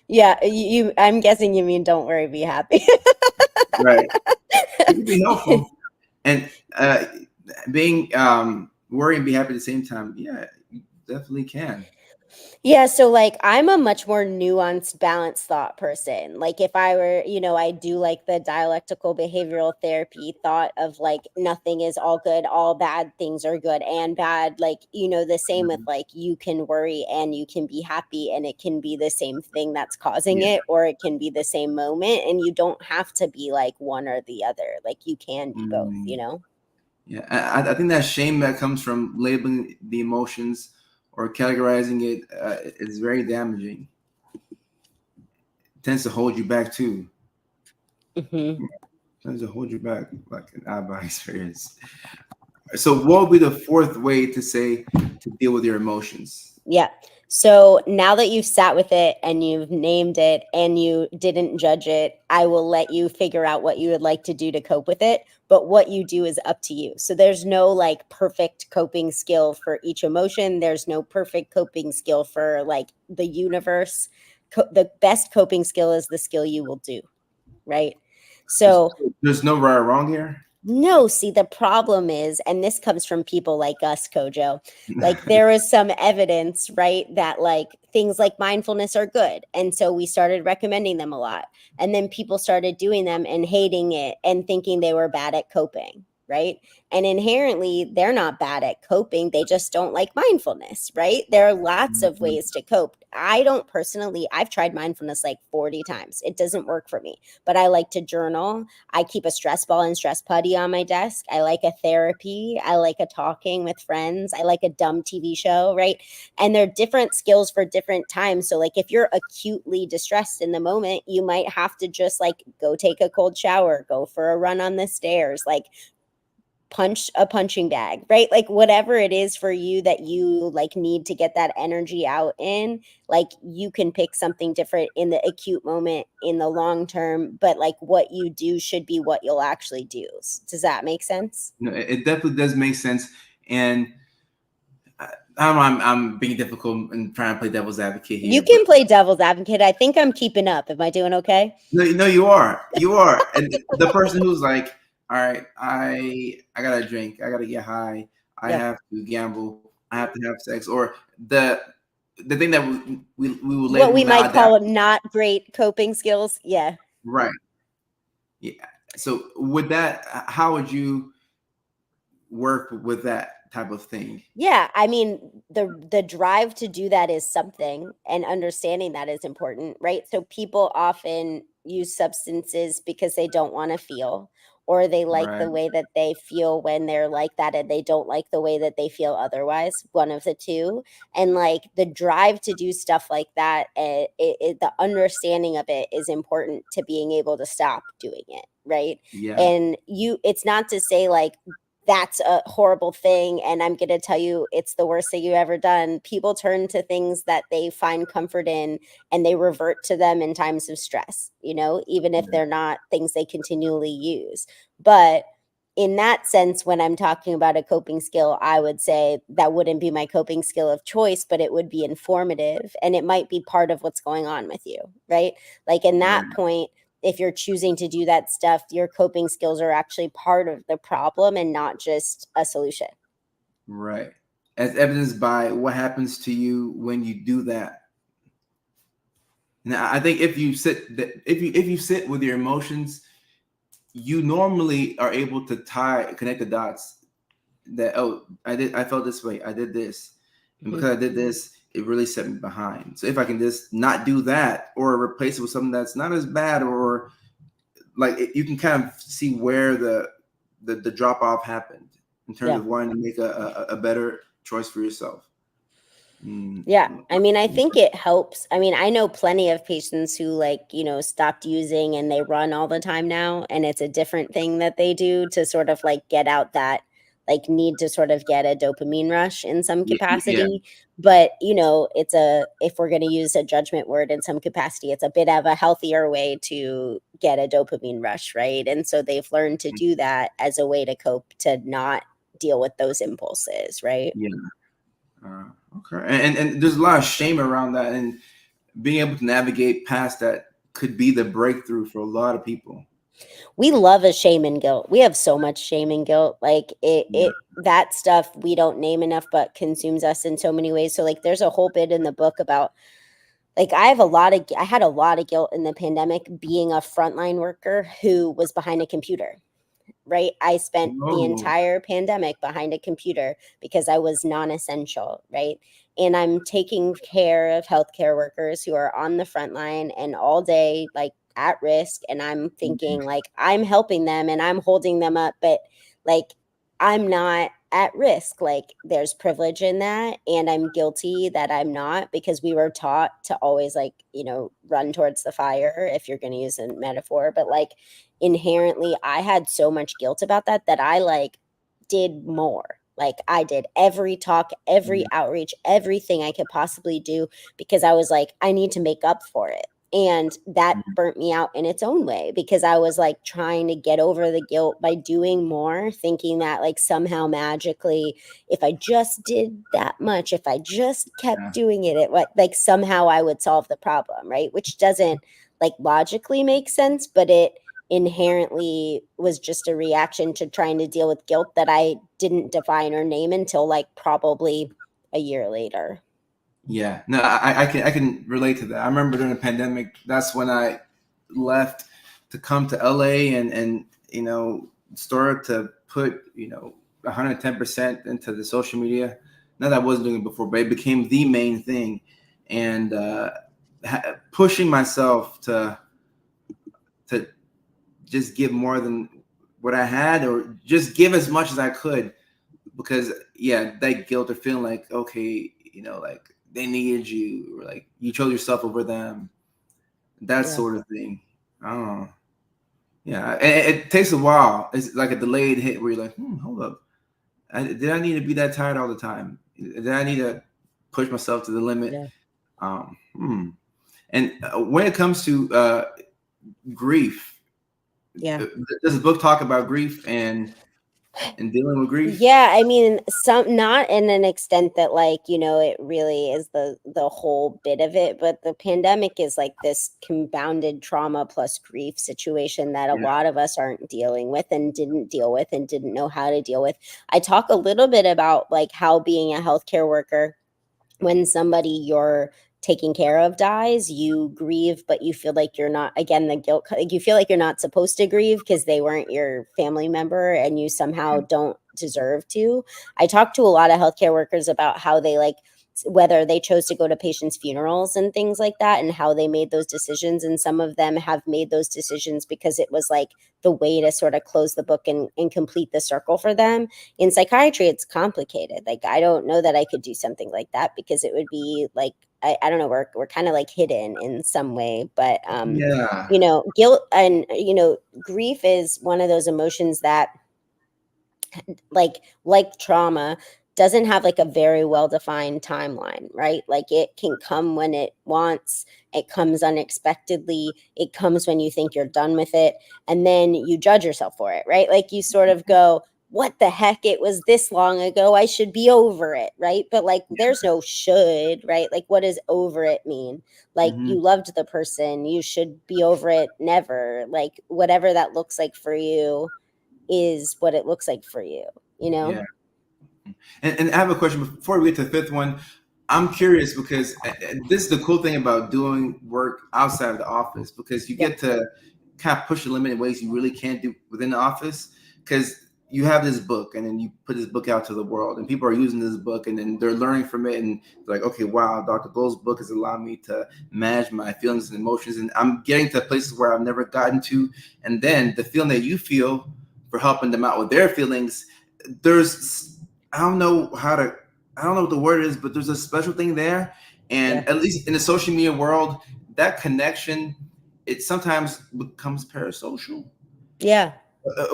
Yeah, you I'm guessing you mean don't worry, be happy. right. It can be helpful. And being worry and be happy at the same time. Yeah, you definitely can. Yeah, so like I'm a much more nuanced, balanced thought person. Like if I were, I do like the dialectical behavioral therapy thought of like nothing is all good, all bad things are good and bad. Like, the same with Mhm. like you can worry and you can be happy and it can be the same thing that's causing Yeah, it, or it can be the same moment, and you don't have to be like one or the other. Like you can be both, you mm, know? yeah. I think that shame that comes from labeling the emotions or categorizing it is very damaging. It tends to hold you back too. Mhm. Tends to hold you back, like an out by experience. So, what would be the fourth way to say to deal with your emotions? Yeah. So now that you've sat with it and you've named it and you didn't judge it, I will let you figure out what you would like to do to cope with it. But what you do is up to you. So there's no like perfect coping skill for each emotion. There's no perfect coping skill for like the universe. The best coping skill is the skill you will do. Right. So There's no right or wrong here. no, see, the problem is, and this comes from people like us, Kojo, like there is some evidence, right, that like things like mindfulness are good. And so we started recommending them a lot. And then people started doing them and hating it and thinking they were bad at coping, right? And inherently, they're not bad at coping. They just don't like mindfulness, right? There are lots of ways to cope. I don't personally, I've tried mindfulness like 40 times. It doesn't work for me, but I like to journal. I keep a stress ball and stress putty on my desk. I like a therapy. I like a talking with friends. I like a dumb TV show, right? And they're different skills for different times. So, like, if you're acutely distressed in the moment, you might have to just like go take a cold shower, go for a run on the stairs, like punch a punching bag, right? Like whatever it is for you that you like need to get that energy out in, like you can pick something different in the acute moment in the long term, but like what you do should be what you'll actually do. Does that make sense? It definitely does make sense. And I'm being difficult and trying to play devil's advocate You here, but can play devil's advocate. I think I'm keeping up. Am I doing okay? no, you are, and the person who's like, all right, I gotta drink, I gotta get high, I Yep. have to gamble, I have to have sex, or the thing that we will What label we might maladaptive, call not great coping skills. Yeah. right? Yeah. So with that, how would you work with that type of thing? Yeah, I mean, the drive to do that is something, and understanding that is important, right? So people often use substances because they don't want to feel, or they like Right. the way that they feel when they're like that and they don't like the way that they feel otherwise, one of the two. And like the drive to do stuff like that, the understanding of it is important to being able to stop doing it, right? Yeah. And it's not to say like that's a horrible thing and I'm going to tell you it's the worst thing you've ever done. People turn to things that they find comfort in and they revert to them in times of stress, even if they're not things they continually use. But in that sense, when I'm talking about a coping skill, I would say that wouldn't be my coping skill of choice, but it would be informative and it might be part of what's going on with you, right? Like in that Right. point, if you're choosing to do that stuff, your coping skills are actually part of the problem and not just a solution. Right. As evidenced by what happens to you when you do that. Now, I think if you sit with your emotions, you normally are able to connect the dots. That I felt this way, I did this, and because I did this, it really set me behind. So if I can just not do that or replace it with something that's not as bad, or like you can kind of see where the drop off happened in terms of wanting to make a better choice for yourself. Yeah. I mean, I think it helps. I mean, I know plenty of patients who stopped using and they run all the time now. And it's a different thing that they do to sort of like get out that need to sort of get a dopamine rush in some capacity. But, if we're going to use a judgment word in some capacity, it's a bit of a healthier way to get a dopamine rush. Right. And so they've learned to do that as a way to cope, to not deal with those impulses. Right. Yeah. Okay. And there's a lot of shame around that, and being able to navigate past that could be the breakthrough for a lot of people. We love a shame and guilt. We have so much shame and guilt. Like that stuff we don't name enough, but consumes us in so many ways. So like, there's a whole bit in the book about like, I had a lot of guilt in the pandemic being a frontline worker who was behind a computer. Right. I spent the entire pandemic behind a computer because I was non-essential. Right. And I'm taking care of healthcare workers who are on the front line and all day, like at risk. And I'm thinking like I'm helping them and I'm holding them up, but like I'm not at risk. Like there's privilege in that. And I'm guilty that I'm not, because we were taught to always run towards the fire, if you're going to use a metaphor. But like inherently, I had so much guilt about that I did more. Like I did every talk, every outreach, everything I could possibly do, because I was like, I need to make up for it. And that burnt me out in its own way, because I was like trying to get over the guilt by doing more, thinking that like somehow magically, if I just did that much, if I just kept doing it, like somehow I would solve the problem, right? Which doesn't like logically make sense, but it inherently was just a reaction to trying to deal with guilt that I didn't define or name until like probably a year later. Yeah, no, I can relate to that. I remember during the pandemic, that's when I left to come to LA and started to put 110% into the social media. Not that I wasn't doing it before, but it became the main thing, and pushing myself to just give more than what I had, or just give as much as I could, because that guilt of feeling like, okay, like they needed you, or like you chose yourself over them, that sort of thing. I don't know. Yeah, it takes a while. It's like a delayed hit where you're like, hold up, did I need to be that tired all the time? Did I need to push myself to the limit? And when it comes to grief, does the book talk about grief and dealing with grief? Yeah, I mean, not in an extent that it really is the whole bit of it, but the pandemic is like this compounded trauma plus grief situation that a lot of us aren't dealing with and didn't deal with and didn't know how to deal with. I talk a little bit about like how being a healthcare worker, when somebody you're taking care of dies, you grieve, but you feel like you're not, again, the guilt, like you feel like you're not supposed to grieve because they weren't your family member and you somehow don't deserve to. I talk to a lot of healthcare workers about how they like whether they chose to go to patients' funerals and things like that, and how they made those decisions. And some of them have made those decisions because it was like the way to sort of close the book and complete the circle for them. In psychiatry, it's complicated. Like, I don't know that I could do something like that, because it would be like, I don't know, we're kind of like hidden in some way. But Yeah. you know, guilt and, you know, grief is one of those emotions that, like trauma, doesn't have like a very well defined timeline, right? Like, it can come when it wants, it comes unexpectedly, it comes when you think you're done with it, and then you judge yourself for it, right? Like, you sort of go, what the heck, it was this long ago, I should be over it, right? But like, there's no should, right? Like, what does over it mean? Like, Hmm. you loved the person, you should be over it never. Like, whatever that looks like for you is what it looks like for you, you know? Yeah. And I have a question before we get to the fifth one. I'm curious because this is the cool thing about doing work outside of the office, because you Yeah. get to kind of push the limit in ways you really can't do within the office. Because you have this book, and then you put this book out to the world, and people are using this book, and then they're learning from it, and they're like, okay, wow, Dr. Gold's book has allowed me to manage my feelings and emotions, and I'm getting to places where I've never gotten to. And then the feeling that you feel for helping them out with their feelings, there's I don't know I don't know what the word is, but there's a special thing there. Yeah. And at least in the social media world, that connection, it sometimes becomes parasocial, Yeah.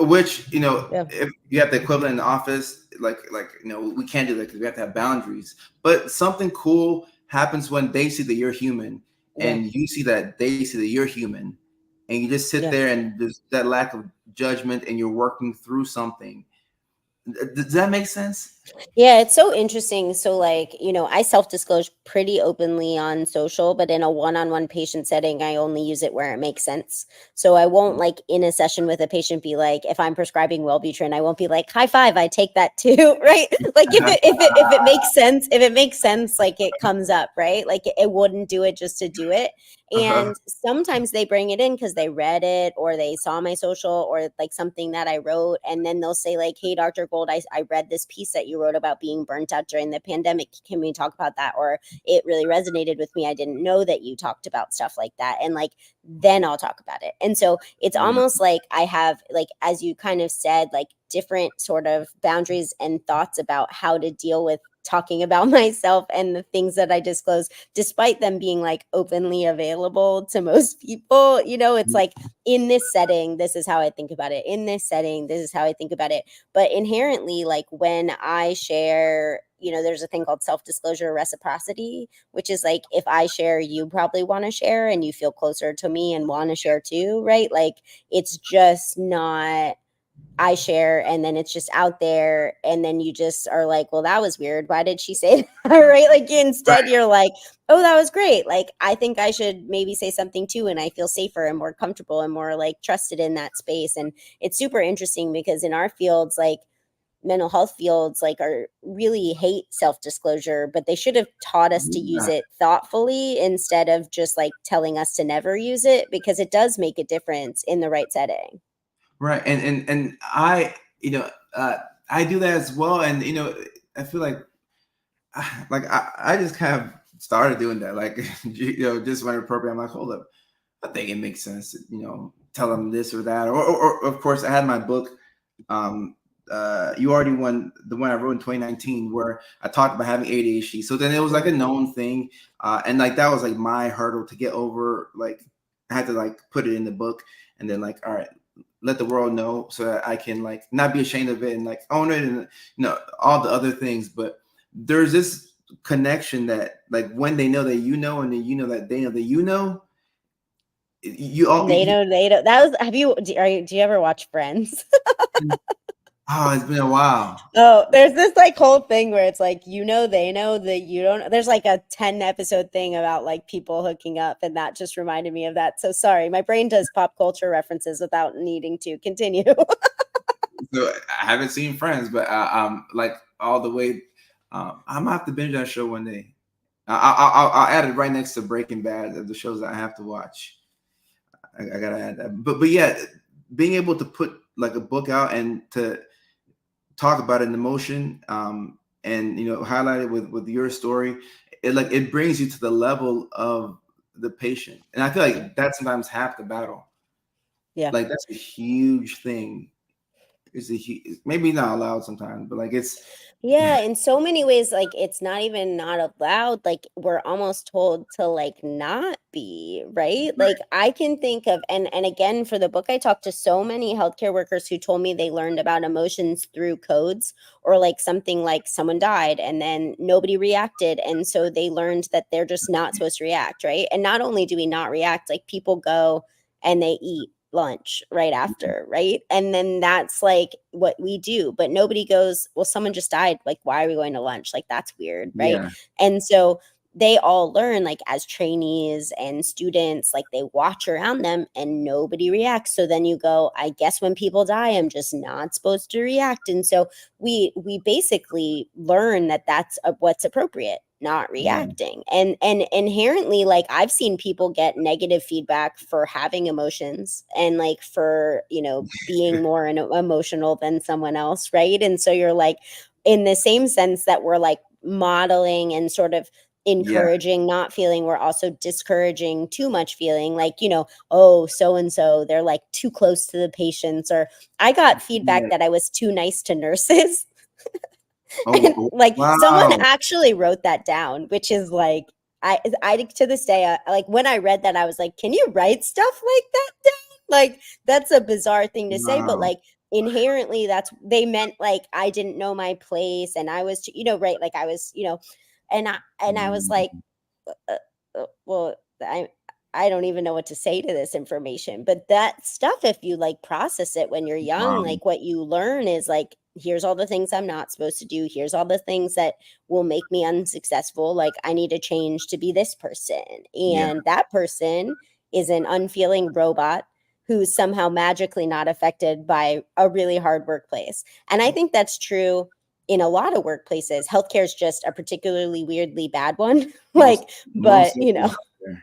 which, you know, Yeah. if you have the equivalent in the office, like, you know, we can't do that because we have to have boundaries. But something cool happens when they see that you're human, Yeah. and you see that they see that you're human, and you just sit Yeah. there, and there's that lack of judgment, and you're working through something. Does that make sense? Yeah, it's so interesting. So, like, you know, I self disclose pretty openly on social, but in a one on one patient setting, I only use it where it makes sense. So, I won't, like, in a session with a patient, be like, if I'm prescribing Wellbutrin, I won't be like, high five, I take that too, right? Like, if it makes sense, if it makes sense, like, it comes up, right? Like, it wouldn't do it just to do it. Uh-huh. And sometimes they bring it in because they read it or they saw my social or like something that I wrote. And then they'll say, like, hey, Dr. Gold, I read this piece that you wrote about being burnt out during the pandemic. Can we talk about that? Or it really resonated with me. I didn't know that you talked about stuff like that. And like, then I'll talk about it. And so it's Yeah. almost like I have, like, as you kind of said, like different sort of boundaries and thoughts about how to deal with talking about myself and the things that I disclose, despite them being like openly available to most people. You know, it's like, in this setting, this is how I think about it. In this setting, this is how I think about it. But inherently, like, when I share, you know, there's a thing called self-disclosure reciprocity, which is like, if I share, you probably want to share and you feel closer to me and want to share too, right? Like, it's just not, I share and then it's just out there, and then you just are like, well, that was weird, why did she say that? Right? Like, instead Right. you're like, oh, that was great, like, I think I should maybe say something too, and I feel safer and more comfortable and more like trusted in that space. And it's super interesting because in our fields, like mental health fields, like, are really hate self-disclosure, but they should have taught us to use Yeah. it thoughtfully instead of just like telling us to never use it, because it does make a difference in the right setting. Right. And I, you know, I do that as well. And, you know, I feel like I just kind of started doing that. Like, you know, just when appropriate, I'm like, hold up, I think it makes sense to, you know, tell them this or that. Or of course, I had my book, um, You Already Won, the one I wrote in 2019, where I talked about having ADHD. So then it was like a known thing. And like, that was like my hurdle to get over. Like, I had to like put it in the book, and then like, all right, let the world know so that I can like not be ashamed of it and like own it, and, you know, all the other things. But there's this connection that, like, when they know that you know, and then you know that they know that you know, you all They know. That was, have you, do you ever watch Friends? oh, it's been a while. Oh, there's this like whole thing where it's like, you know, they know that you don't. There's like a 10 episode thing about like people hooking up, and that just reminded me of that. So sorry, my brain does pop culture references without needing to continue. So I haven't seen Friends, but like all the way. I'm gonna have to binge that show one day. I'll add it right next to Breaking Bad of the shows that I have to watch. I gotta add that. But yeah, being able to put like a book out and to talk about it in emotion, and highlighted with your story, it brings you to the level of the patient. And I feel like that's sometimes half the battle. Yeah. Like that's a huge thing. Maybe not allowed sometimes, but like it's Yeah, in so many ways, like it's not even not allowed. Like we're almost told to like not be, right? Like I can think of, and again for the book, I talked to so many healthcare workers who told me they learned about emotions through codes, or like something like someone died and then nobody reacted, and so they learned that they're just not supposed to react, right? And not only do we not react, like people go and they eat lunch right after, right? And then that's like what we do, but nobody goes, well, someone just died, like why are we going to lunch? Like that's weird, right? yeah, And so they all learn, like as trainees and students, like they watch around them and nobody reacts. So then you go, I guess when people die, I'm just not supposed to react. And so we basically learn that that's what's appropriate, not yeah, reacting. And inherently, like I've seen people get negative feedback for having emotions and like for being more emotional than someone else, right? And so you're like, in the same sense that we're like modeling and sort of yeah, encouraging not feeling, we're also discouraging too much feeling, like oh, so and so, they're like too close to the patients. Or I got feedback yeah. that I was too nice to nurses. And Oh, like someone wow. actually wrote that down, which is like, I to this day, like when I read that, I was like, can you write stuff like that down? Like that's a bizarre thing to say, but Wow. like inherently that's they meant, like I didn't know my place and I was right, like I was and I was like, uh, well, I don't even know what to say to this information. But that stuff, if you like process it when you're young, Wow. like what you learn is like, here's all the things I'm not supposed to do. Here's all the things that will make me unsuccessful. Like I need to change to be this person. Yeah. And that person is an unfeeling robot who's somehow magically not affected by a really hard workplace. And I think that's true in a lot of workplaces. Healthcare is just a particularly weirdly bad one. Most Like, most but of them out there.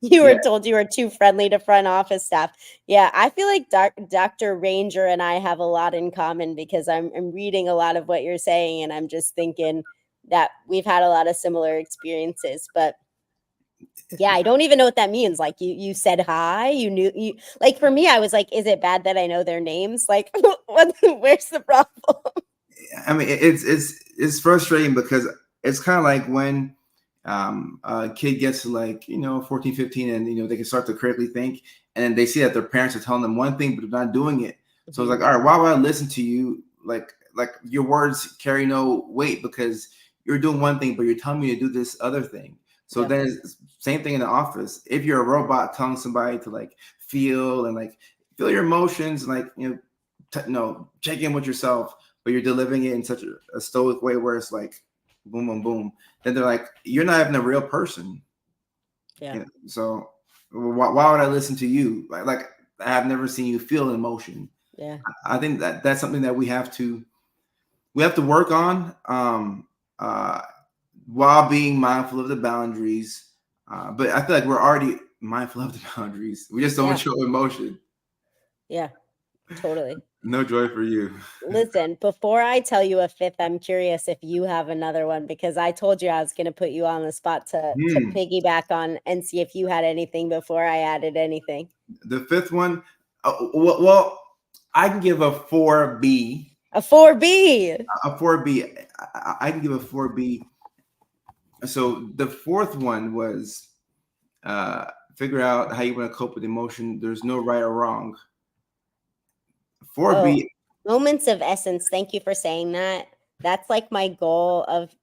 you Yeah. were told you were too friendly to front office staff. Yeah, I feel like Dr. Ranger and I have a lot in common because I'm reading a lot of what you're saying and I'm just thinking that we've had a lot of similar experiences. But yeah, I don't even know what that means. Like you said hi, you knew you like for me, I was like, is it bad that I know their names? Like where's the problem? I mean, it's frustrating because it's kind of like when a kid gets to like 14, 15, and they can start to critically think, and they see that their parents are telling them one thing but they're not doing it. So it's like, all right, why would I listen to you? Like your words carry no weight because you're doing one thing but you're telling me to do this other thing. So Yeah. then it's same thing in the office. If you're a robot telling somebody to like feel and like feel your emotions, like no, check in with yourself, but you're delivering it in such a stoic way where it's like boom, boom, boom. Then they're like, you're not even a real person. Yeah. So why would I listen to you? Like I have never seen you feel emotion. Yeah. I think that's something that we have to work on, uh, while being mindful of the boundaries. But I feel like we're already mindful of the boundaries. We just don't Yeah. show emotion. Yeah. Totally. No joy for you. Listen, before I tell you a fifth, I'm curious if you have another one because I told you I was going to put you on the spot to Hmm. piggyback on and see if you had anything before I added anything. The fifth one, well, I can give a 4B. A 4B. A 4B. I can give a 4B. So the fourth one was figure out how you want to cope with emotion. There's no right or wrong. Oh, 4B. moments of essence. Thank you for saying that. That's like my goal of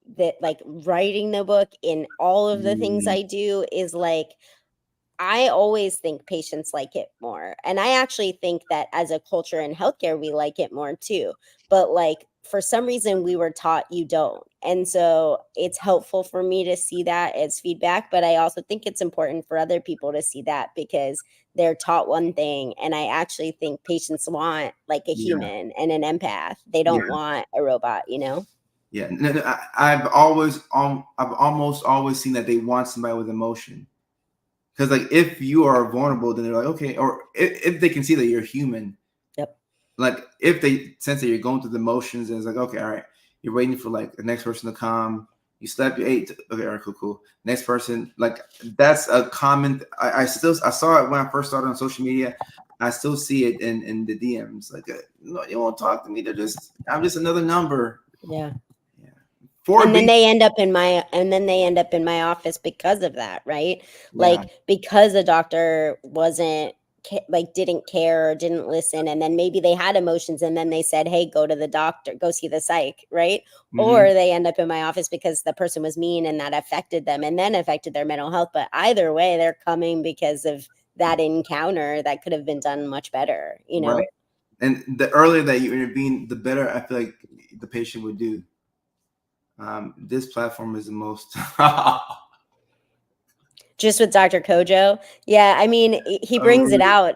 like writing the book in all of the things I do is like, I always think patients like it more. And I actually think that as a culture in healthcare, we like it more too. But like for some reason, we were taught you don't. And so it's helpful for me to see that as feedback. But I also think it's important for other people to see that because they're taught one thing. And I actually think patients want like a Yeah, human and an empath. They yeah, don't want a robot, you know? yeah. No, I've almost always seen that they want somebody with emotion. Because like if you are vulnerable, then they're like, okay, or if they can see that you're human, Yep. like if they sense that you're going through the motions, and it's like, okay, all right, you're waiting for like the next person to come. You slept, you ate. Okay, all right, cool. Next person, like that's a common. I saw it when I first started on social media. I still see it in the DMs. Like, no, you won't talk to me. I'm just another number. Yeah. Yeah. And then they end up in my office because of that, right? Yeah. Like because a doctor didn't care or didn't listen, and then maybe they had emotions, and then they said, hey, go to the doctor, go see the psych, right? Or they end up in my office because the person was mean and that affected them and then affected their mental health. But either way, they're coming because of that encounter that could have been done much better, you know? Right. And the earlier that you intervene, the better I feel like the patient would do. This platform is the most. Just with Dr. Kojo. Yeah, I mean, he brings it out.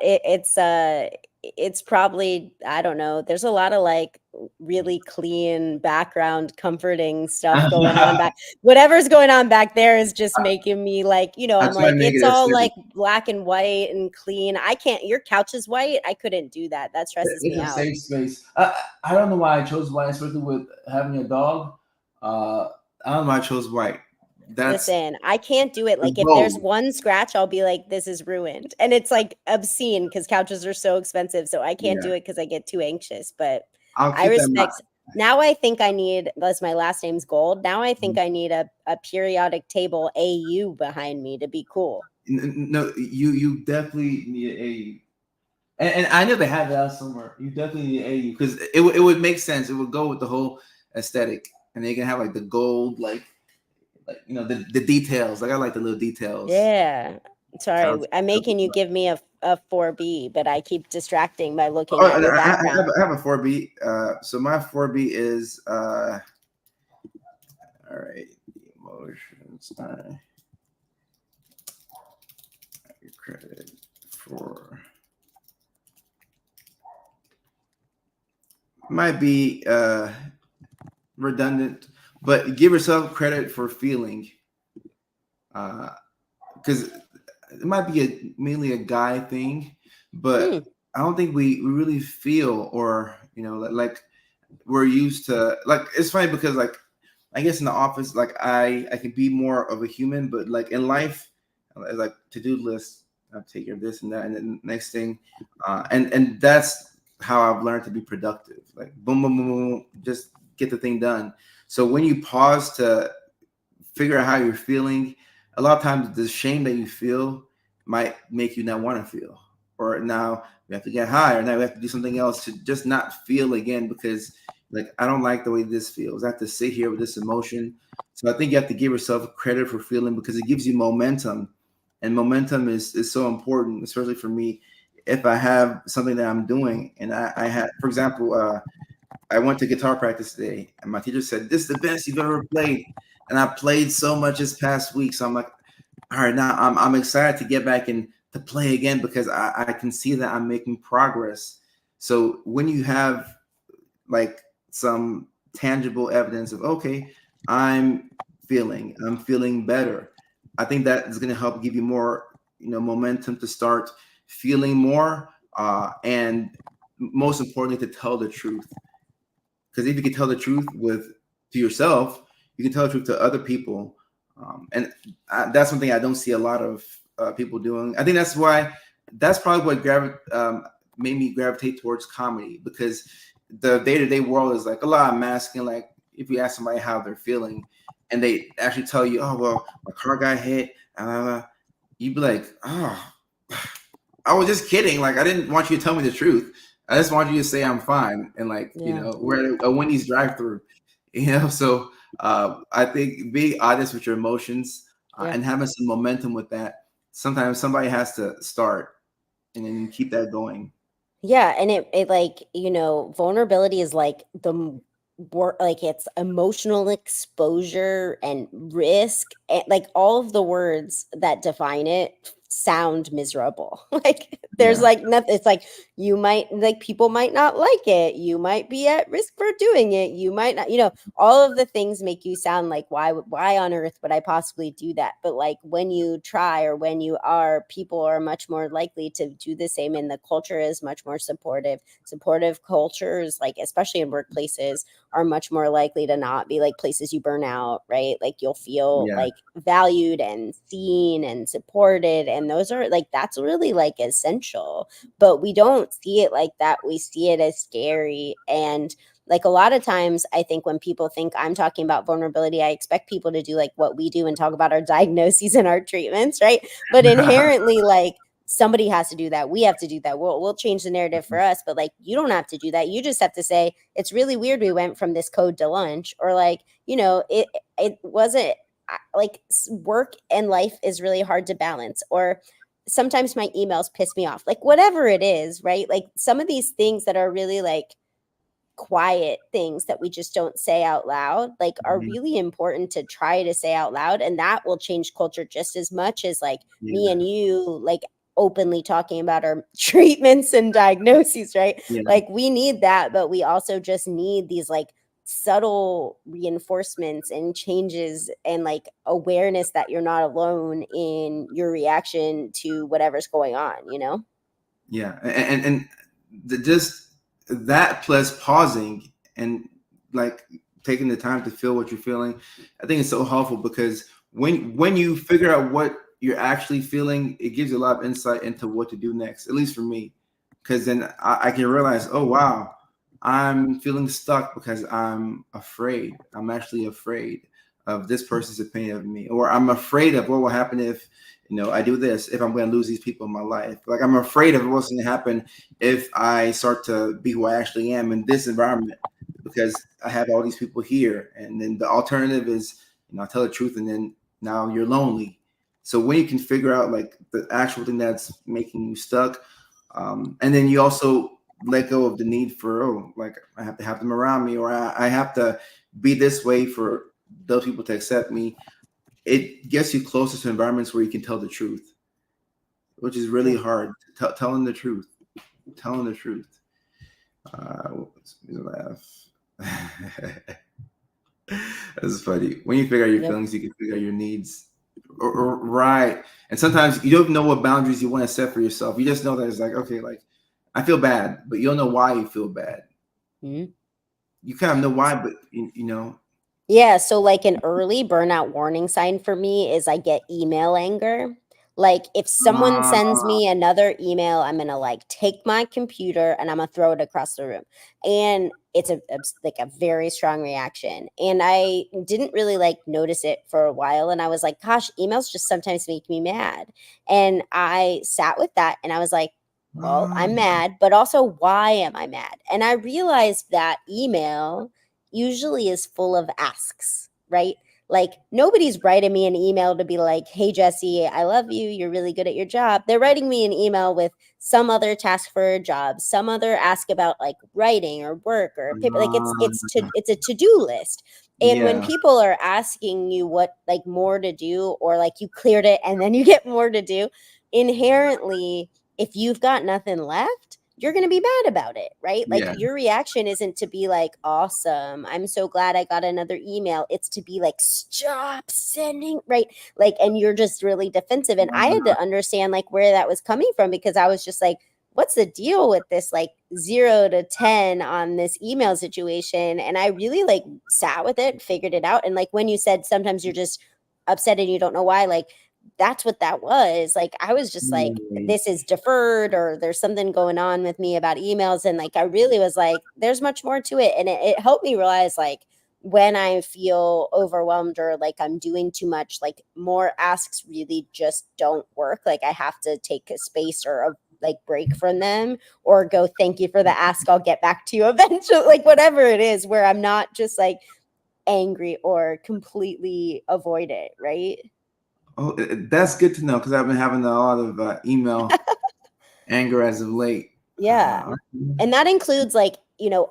It's probably, I don't know, there's a lot of like really clean background comforting stuff going on back. Whatever's going on back there is just making me like, I'm like, it's all like black and white and clean. Your couch is white. I couldn't do that. That stresses me out. It's a safe space. I don't know why I chose white, especially with having a dog. I don't know why I chose white. Listen, I can't do it. Like if there's one scratch, I'll be like, this is ruined. And it's like obscene because couches are so expensive. So I can't do it because I get too anxious. But I respect. Now I think I need, that's my last name's Gold. Now I think I need a periodic table AU behind me to be cool. No, you definitely need a and I know they have that somewhere. You definitely need AU because it would make sense. It would go with the whole aesthetic. And they can have like the gold, like the details. Like I like the little details. Yeah. Sorry, I'm making you give me a 4B, but I keep distracting by looking at your background. I have a 4B. So my 4B is all right. Emotions. Credit for might be redundant, but give yourself credit for feeling. Because it might be mainly a guy thing, but I don't think we really feel, or like we're used to. Like it's funny because like I guess in the office, like I can be more of a human, but like in life, like to-do lists, I'll take care of this and that, and then next thing, and that's how I've learned to be productive. Like boom, boom, boom, boom, just get the thing done. So when you pause to figure out how you're feeling, a lot of times the shame that you feel might make you not want to feel, or now we have to get high, or now we have to do something else to just not feel again because like I don't like the way this feels. I have to sit here with this emotion. So I think you have to give yourself credit for feeling because it gives you momentum, and momentum is so important, especially for me. If I have something that I'm doing, and I had, for example, I went to guitar practice today, and my teacher said, "This is the best you've ever played." And I played so much this past week, so I'm like, all right, now I'm excited to get back and to play again because I can see that I'm making progress. So when you have like some tangible evidence of okay, I'm feeling better, I think that is going to help give you more momentum to start feeling more, and most importantly to tell the truth. Because if you can tell the truth to yourself, you can tell the truth to other people, and that's something I don't see a lot of people doing. I think that's probably what made me gravitate towards comedy, because the day-to-day world is like a lot of masking. Like if you ask somebody how they're feeling, and they actually tell you, "Oh well, my car got hit," you'd be like, "Oh, I was just kidding. Like I didn't want you to tell me the truth. I just want you to say I'm fine." And like we're at a Wendy's drive-through, So I think being honest with your emotions and having some momentum with that. Sometimes somebody has to start, and then keep that going. Yeah, and it like vulnerability is like like it's emotional exposure and risk, and like all of the words that define it sound miserable. Like there's like nothing. It's like you might like people might not like it. You might be at risk for doing it. You might not, all of the things make you sound like why on earth would I possibly do that? But like when you try or when you are, people are much more likely to do the same, and the culture is much more supportive. Supportive cultures, like especially in workplaces, are much more likely to not be like places you burn out, right? Like you'll feel Yeah. like valued and seen and supported. And those are like, that's really like essential. But we don't see it like that. We see it as scary. And like a lot of times, I think when people think I'm talking about vulnerability, I expect people to do like what we do and talk about our diagnoses and our treatments, right? But inherently, like, somebody has to do that. We have to do that. We'll change the narrative for us, but like you don't have to do that. You just have to say it's really weird we went from this code to lunch, or like, it wasn't like work and life is really hard to balance, or sometimes my emails piss me off. Like whatever it is, right? Like some of these things that are really like quiet things that we just don't say out loud, like are really important to try to say out loud, and that will change culture just as much as like me and you like openly talking about our treatments and diagnoses, right? Like we need that, but we also just need these like subtle reinforcements and changes and like awareness that you're not alone in your reaction to whatever's going on, And just that plus pausing and like taking the time to feel what you're feeling, I think it's so helpful, because when you figure out what you're actually feeling, it gives you a lot of insight into what to do next, at least for me, because then I can realize, oh wow, I'm feeling stuck because I'm afraid. I'm actually afraid of this person's opinion of me, or I'm afraid of what will happen if I do this, if I'm going to lose these people in my life. Like I'm afraid of what's going to happen if I start to be who I actually am in this environment, because I have all these people here. And then the alternative is, I tell the truth, and then now you're lonely. So when you can figure out like the actual thing that's making you stuck, and then you also let go of the need for, like I have to have them around me, or I have to be this way for those people to accept me. It gets you closer to environments where you can tell the truth, which is really hard. Telling the truth. Laugh. That's funny. When you figure out your feelings, you can figure out your needs. Right. And sometimes you don't know what boundaries you want to set for yourself. You just know that it's like, okay, like I feel bad, but you don't know why you feel bad. Mm-hmm. You kind of know why, but Yeah. So like an early burnout warning sign for me is I get email anger. Like if someone sends me another email, I'm going to like take my computer and I'm going to throw it across the room. And it's like a very strong reaction. And I didn't really like notice it for a while. And I was like, gosh, emails just sometimes make me mad. And I sat with that and I was like, well, I'm mad, but also why am I mad? And I realized that email usually is full of asks, right? Like nobody's writing me an email to be like, hey, Jesse, I love you. You're really good at your job. They're writing me an email with some other task for a job, some other ask about like writing or work or paper. Like it's a to-do list. And when people are asking you what like more to do, or like you cleared it and then you get more to do, inherently, if you've got nothing left, you're going to be mad about it, right? Like your reaction isn't to be like, awesome, I'm so glad I got another email. It's to be like, stop sending, right? Like, and you're just really defensive. And I had to understand like where that was coming from, because I was just like, what's the deal with this like 0 to 10 on this email situation? And I really like sat with it, figured it out. And like when you said sometimes you're just upset and you don't know why, like that's what that was. Like I was just like, this is deferred, or there's something going on with me about emails. And like I really was like, there's much more to it. And it helped me realize like when I feel overwhelmed or like I'm doing too much, like more asks really just don't work. Like I have to take a space or a like break from them, or go, thank you for the ask, I'll get back to you eventually, like whatever it is, where I'm not just like angry or completely avoid it, right? Oh, that's good to know, because I've been having a lot of email anger as of late. Yeah. And that includes like,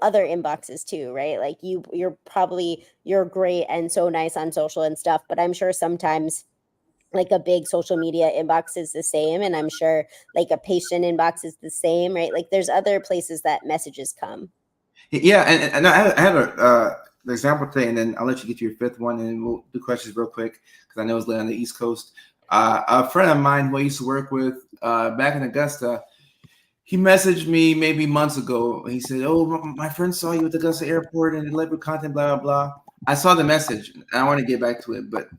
other inboxes too, right? Like you're great and so nice on social and stuff, but I'm sure sometimes like a big social media inbox is the same, and I'm sure like a patient inbox is the same, right? Like there's other places that messages come. Yeah, and I have a the example today, and then I'll let you get to your fifth one, and we'll do questions real quick because I know it's late on the East Coast. A friend of mine who I used to work with back in Augusta, he messaged me maybe months ago. He said, "Oh, my friend saw you at the Augusta airport and delivered content, blah blah blah." I saw the message, and I want to get back to it, but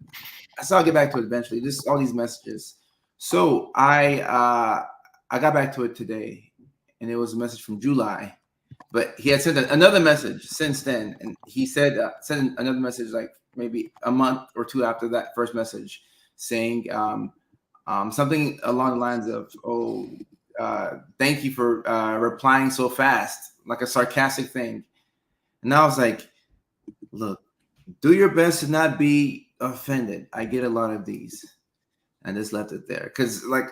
I'll get back to it eventually. Just all these messages. So I got back to it today, and it was a message from July. But he had sent another message since then, and he said sent another message like maybe a month or two after that first message, saying something along the lines of, "Oh, thank you for replying so fast," like a sarcastic thing. And I was like, "Look, do your best to not be offended. I get a lot of these," and just left it there because like.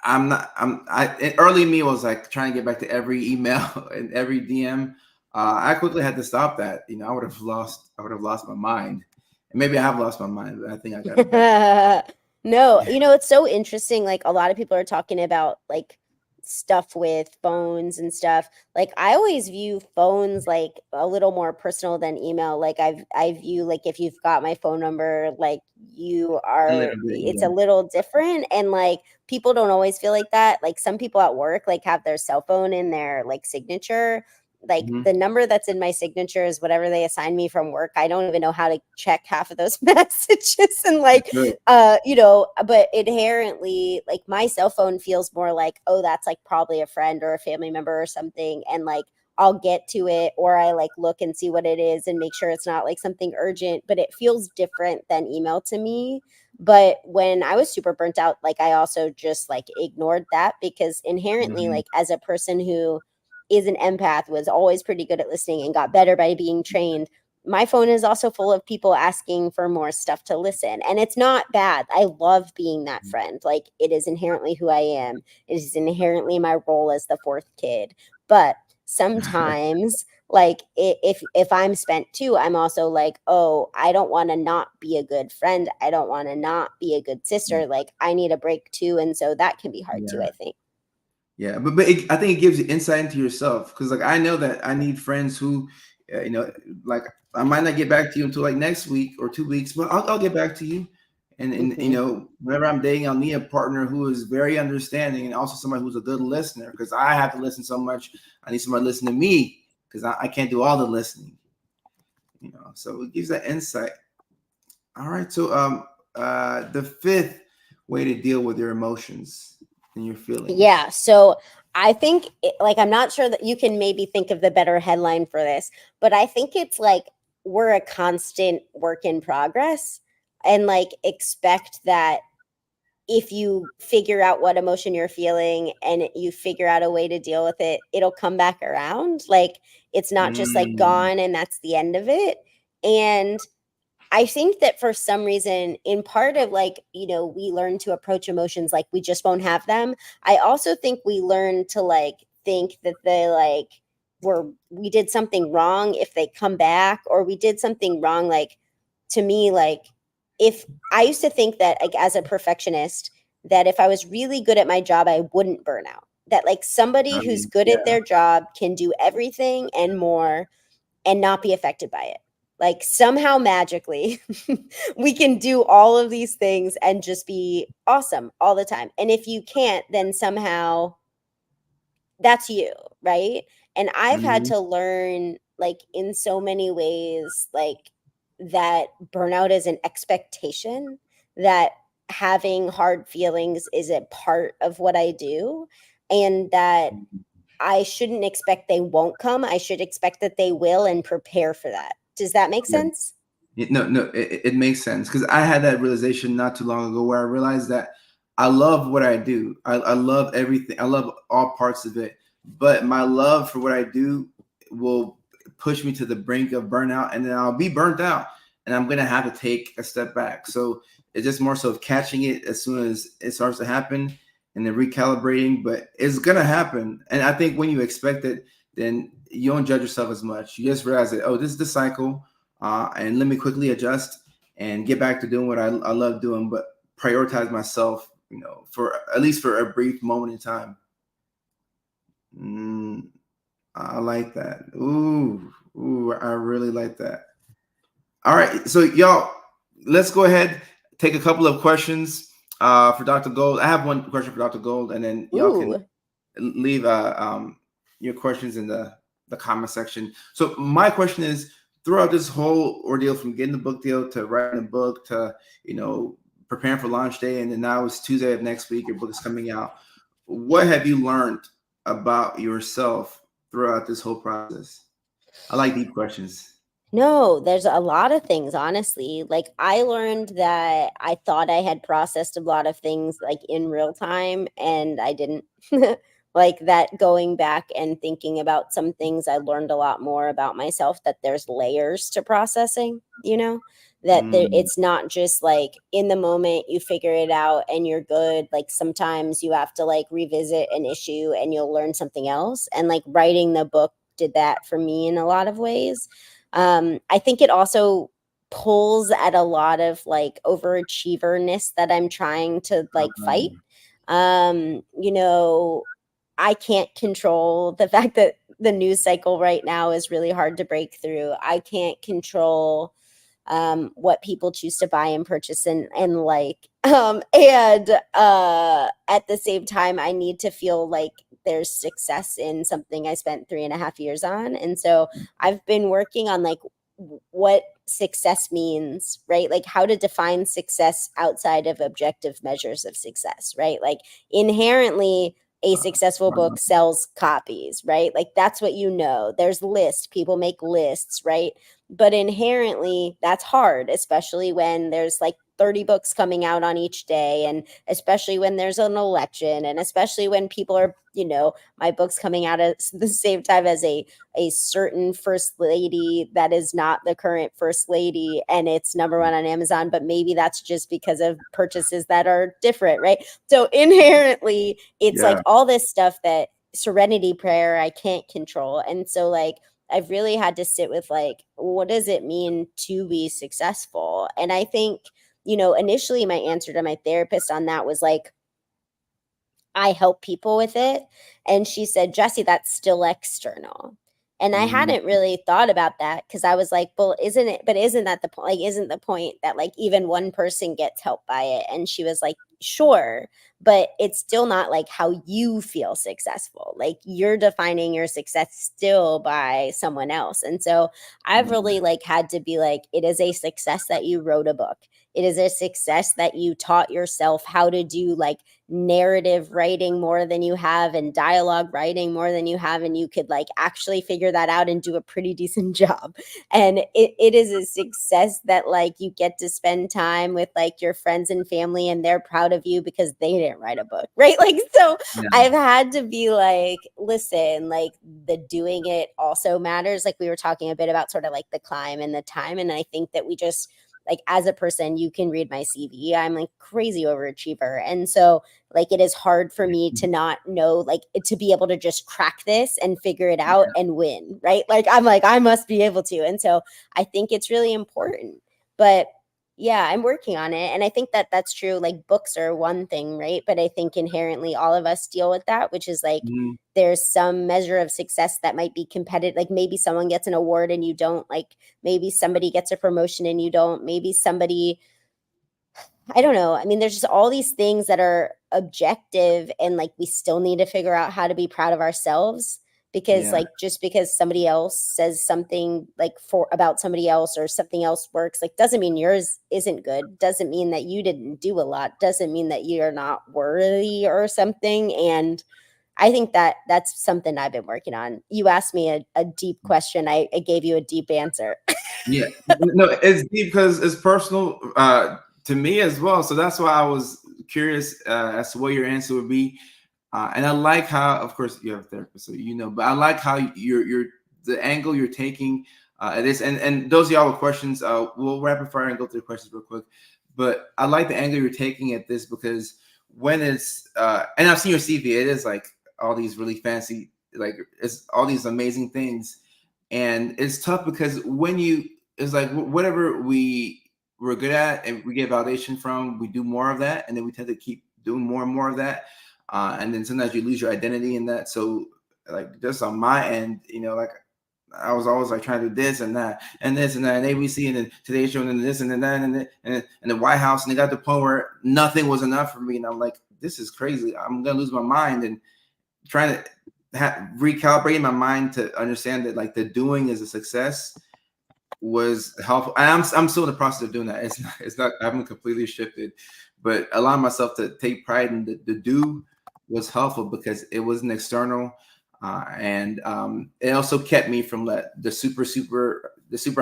Early me was like trying to get back to every email and every DM. I quickly had to stop that. I would have lost my mind, and maybe I have lost my mind, but I think I got it back. No, it's so interesting. Like a lot of people are talking about like stuff with phones and stuff. Like I always view phones like a little more personal than email. Like I view like if you've got my phone number, like A little bit, it's yeah. a little different. And like people don't always feel like that. Like some people at work like have their cell phone in their like signature. Like Mhm. the number that's in my signature is whatever they assign me from work. I don't even know how to check half of those messages. And like Good. but inherently like my cell phone feels more like, oh, that's like probably a friend or a family member or something, and like I'll get to it, or I like look and see what it is and make sure it's not like something urgent, but it feels different than email to me. But when I was super burnt out, like I also just like ignored that because inherently Mhm. like as a person who is an empath, was always pretty good at listening and got better by being trained, my phone is also full of people asking for more stuff to listen. And it's not bad. I love being that friend. Like it is inherently who I am. It is inherently my role as the fourth kid. But sometimes like if I'm spent too, I'm also like, oh, I don't want to not be a good friend. I don't want to not be a good sister. Like I need a break too. And so that can be hard too, Yeah. I think. Yeah, but I think it gives you insight into yourself because like I know that I need friends who, like I might not get back to you until like next week or 2 weeks, but I'll get back to you. And Hmm. whenever I'm dating, I'll need a partner who is very understanding and also somebody who's a good listener because I have to listen so much. I need somebody to listen to me because I can't do all the listening. So it gives that insight. All right, so the fifth way to deal with your emotions and your feelings. Yeah. So I think, like, I'm not sure that you can maybe think of the better headline for this, but I think it's like we're a constant work in progress, and like expect that if you figure out what emotion you're feeling and you figure out a way to deal with it, it'll come back around. Like it's not just like Mm. gone and that's the end of it. And I think that for some reason, in part of like, we learn to approach emotions like we just won't have them. I also think we learn to like think that they like we did something wrong if they come back, or we did something wrong. Like to me, like if I used to think that like as a perfectionist, that if I was really good at my job, I wouldn't burn out. That like somebody who's good at Yeah. their job can do everything and more and not be affected by it. Like somehow magically, we can do all of these things and just be awesome all the time. And if you can't, then somehow that's you, right? And I've had Mhm. to learn, like, in so many ways, like, that burnout is an expectation, that having hard feelings is a part of what I do, and that I shouldn't expect they won't come. I should expect that they will and prepare for that. Does that make Yeah. sense? No, it makes sense because I had that realization not too long ago where I realized that I love what I do. I love everything. I love all parts of it, but my love for what I do will push me to the brink of burnout, and then I'll be burnt out, and I'm gonna have to take a step back. So it's just more so of catching it as soon as it starts to happen, and then recalibrating. But it's gonna happen, and I think when you expect it, then you don't judge yourself as much. You just realize that, oh, this is the cycle, and let me quickly adjust and get back to doing what I love doing. But prioritize myself, for at least for a brief moment in time. I like that. Ooh, I really like that. All right, so y'all, let's go ahead, take a couple of questions for Dr. Gold. I have one question for Dr. Gold, and then y'all can leave your questions in the comment section. So my question is, throughout this whole ordeal, from getting the book deal to writing the book to preparing for launch day, and then now it's Tuesday of next week, your book is coming out. What have you learned about yourself throughout this whole process? I like deep questions. No, there's a lot of things, honestly. Like, I learned that I thought I had processed a lot of things like in real time, and I didn't. Like, that going back and thinking about some things, I learned a lot more about myself, that there's layers to processing, that it's not just like in the moment you figure it out and you're good. Like, sometimes you have to like revisit an issue and you'll learn something else. And like writing the book did that for me in a lot of ways. I think it also pulls at a lot of like overachieverness that I'm trying to like fight. I can't control the fact that the news cycle right now is really hard to break through. I can't control what people choose to buy and purchase and like. And at the same time, I need to feel like there's success in something I spent 3.5 years on. And so I've been working on like what success means, right? Like how to define success outside of objective measures of success, right? Like inherently, a successful book sells copies, right? Like that's what there's lists, people make lists, right? But inherently that's hard, especially when there's like 30 books coming out on each day, and especially when there's an election, and especially when people are, my book's coming out at the same time as a certain first lady that is not the current first lady, and it's number one on Amazon, but maybe that's just because of purchases that are different, right? So inherently it's like all this stuff that Serenity Prayer I can't control. And so like I've really had to sit with like, what does it mean to be successful? And I think, initially my answer to my therapist on that was like, I help people with it. And she said, Jesse, that's still external. And I hadn't really thought about that, because I was like, well, isn't that the point? Like, isn't the point that like even one person gets help by it? And she was like, sure, but it's still not like how you feel successful. Like you're defining your success still by someone else. And so I've really like had to be like, it is a success that you wrote a book. It is a success that you taught yourself how to do like narrative writing more than you have, and dialogue writing more than you have, and you could like actually figure that out and do a pretty decent job. And it is a success that like you get to spend time with like your friends and family, and they're proud of you because they didn't write a book, right? Like, so I've had to be like, listen, like the doing it also matters. Like we were talking a bit about sort of like the climb and the time, and I think that we just, like, as a person, you can read my CV. I'm like crazy overachiever. And so like, it is hard for me to not know, like to be able to just crack this and figure it out and win, right? Like, I'm like, I must be able to. And so I think it's really important, but yeah, I'm working on it. And I think that that's true. Like books are one thing, right? But I think inherently all of us deal with that, which is like, there's some measure of success that might be competitive. Like maybe someone gets an award and you don't, like maybe somebody gets a promotion and you don't, maybe somebody, I don't know. I mean, there's just all these things that are objective, and like we still need to figure out how to be proud of ourselves, because like just because somebody else says something like about somebody else, or something else works, like doesn't mean yours isn't good, doesn't mean that you didn't do a lot, doesn't mean that you're not worthy or something. And I think that that's something I've been working on. You asked me a deep question. I gave you a deep answer. Yeah, no, it's deep because it's personal to me as well. So that's why I was curious as to what your answer would be. And I like how, of course, you have a therapist, so but I like how you're the angle you're taking at this. And those of y'all with questions, we'll rapid fire and go through the questions real quick. But I like the angle you're taking at this, because when it's and I've seen your CV, it is like all these really fancy, like it's all these amazing things. And it's tough because when it's like whatever we're we're good at and we get validation from, we do more of that, and then we tend to keep doing more and more of that. And then sometimes you lose your identity in that. So like just on my end, like I was always like trying to do this and that and this and that and ABC and then Today Show and then this and then that and the White House, and it got to the point where nothing was enough for me, and I'm like, this is crazy. I'm gonna lose my mind, and trying to recalibrating my mind to understand that like the doing is a success was helpful. I'm still in the process of doing that. It's not I haven't completely shifted, but allowing myself to take pride in the do was helpful because it wasn't external. And it also kept me from the super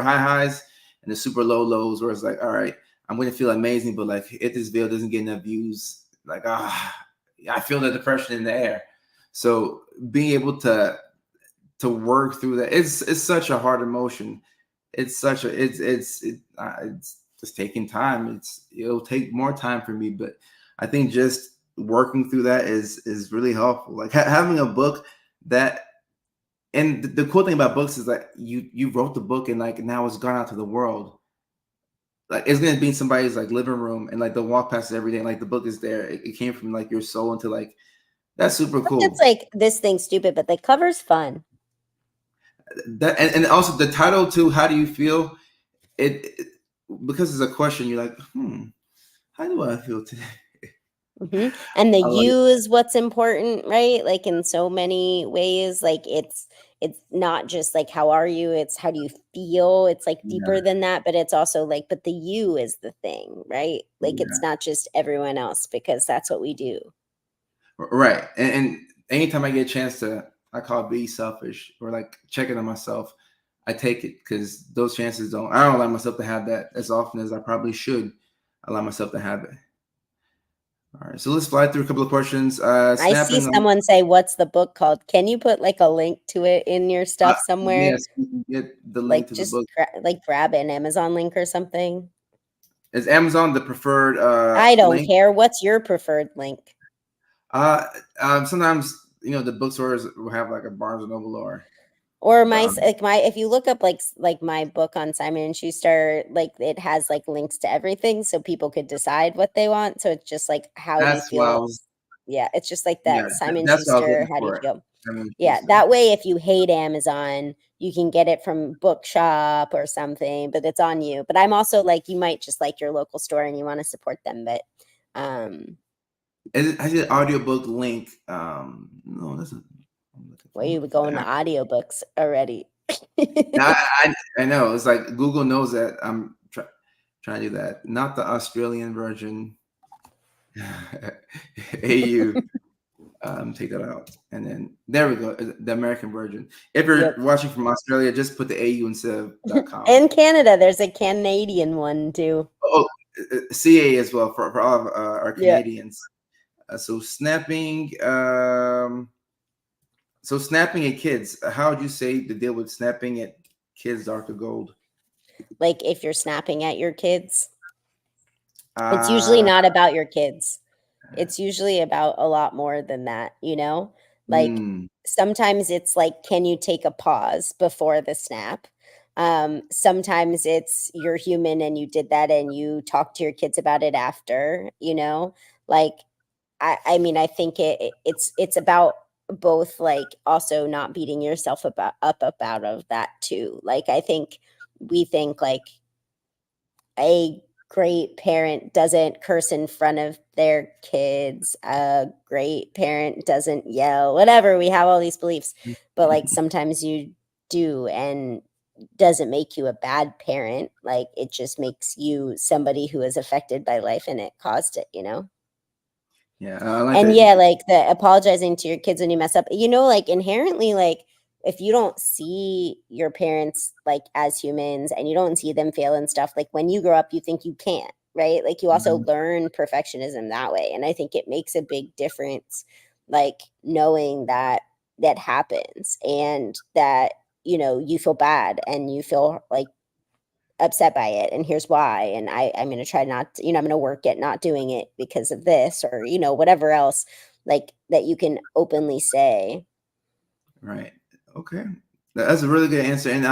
high highs and the super low lows, where it's like, all right, I'm going to feel amazing, but like if this video doesn't get enough views, like I feel the depression in the air. So being able to work through that, it's such a hard emotion. It's just taking time. It'll take more time for me, but I think just working through that is really helpful. Like having a book that, and the cool thing about books is that you wrote the book and like now it's gone out to the world. Like it's gonna be in somebody's like living room and like they'll walk past it every day and like the book is there. It came from like your soul into like, that's super cool. It's like This Thing's Stupid, but the cover's fun. That and also the title too, How Do You Feel? It because it's a question, you're like, how do I feel today? Mm-hmm. And the you is what's important, right? Like in so many ways, like it's not just like how are you, it's how do you feel. It's like deeper than that, but it's also like, but the you is the thing, right? Like it's not just everyone else, because that's what we do. Right. And anytime I get a chance to, I call it be selfish or like checking on myself, I take it, because those chances I don't allow myself to have that as often as I probably should allow myself to have it. All right, so let's fly through a couple of questions. I see someone say, what's the book called? Can you put like a link to it in your stuff somewhere? Yes, you can get the link to the book. Like grab an Amazon link or something. Is Amazon the preferred I don't care. What's your preferred link? Sometimes the bookstores will have like a Barnes and Noble or if you look up like my book on Simon & Schuster, like it has like links to everything, so people could decide what they want. So it's just like how you feel. Yeah, it's just like that. Yeah, Simon & Schuster, how do you feel? Yeah, that way if you hate Amazon, you can get it from Bookshop or something, but it's on you. But I'm also like, you might just like your local store and you want to support them, but I see an audiobook link. No, that's a. Well, you would go into audiobooks already. I know. It's like Google knows that I'm trying to do that. Not the Australian version. AU. Take that out. And then there we go. The American version. If you're watching from Australia, just put the AU instead of .com. In Canada, there's a Canadian one too. Oh, CA as well for all of our Canadians. So snapping. So snapping at kids, how would you say to deal with snapping at kids, Dr. Gold? Like if you're snapping at your kids, it's usually not about your kids. It's usually about a lot more than that, Like sometimes it's like, can you take a pause before the snap? Sometimes it's you're human and you did that and you talk to your kids about it after, Like I mean, I think it's about both, like also not beating yourself up out of that too. Like I think we think like a great parent doesn't curse in front of their kids, a great parent doesn't yell, whatever. We have all these beliefs, but like sometimes you do, and doesn't make you a bad parent. Like it just makes you somebody who is affected by life and it caused it, Yeah, I like and that. yeah, like the apologizing to your kids when you mess up, like inherently, like if you don't see your parents like as humans and you don't see them fail and stuff, like when you grow up, you think you can't, right? Like you also learn perfectionism that way. And I think it makes a big difference, like knowing that that happens and that, you feel bad and you feel like upset by it, and here's why, and I'm going to try not to, I'm going to work at not doing it because of this, or whatever else, like that you can openly say. Right. Okay, that's a really good answer. And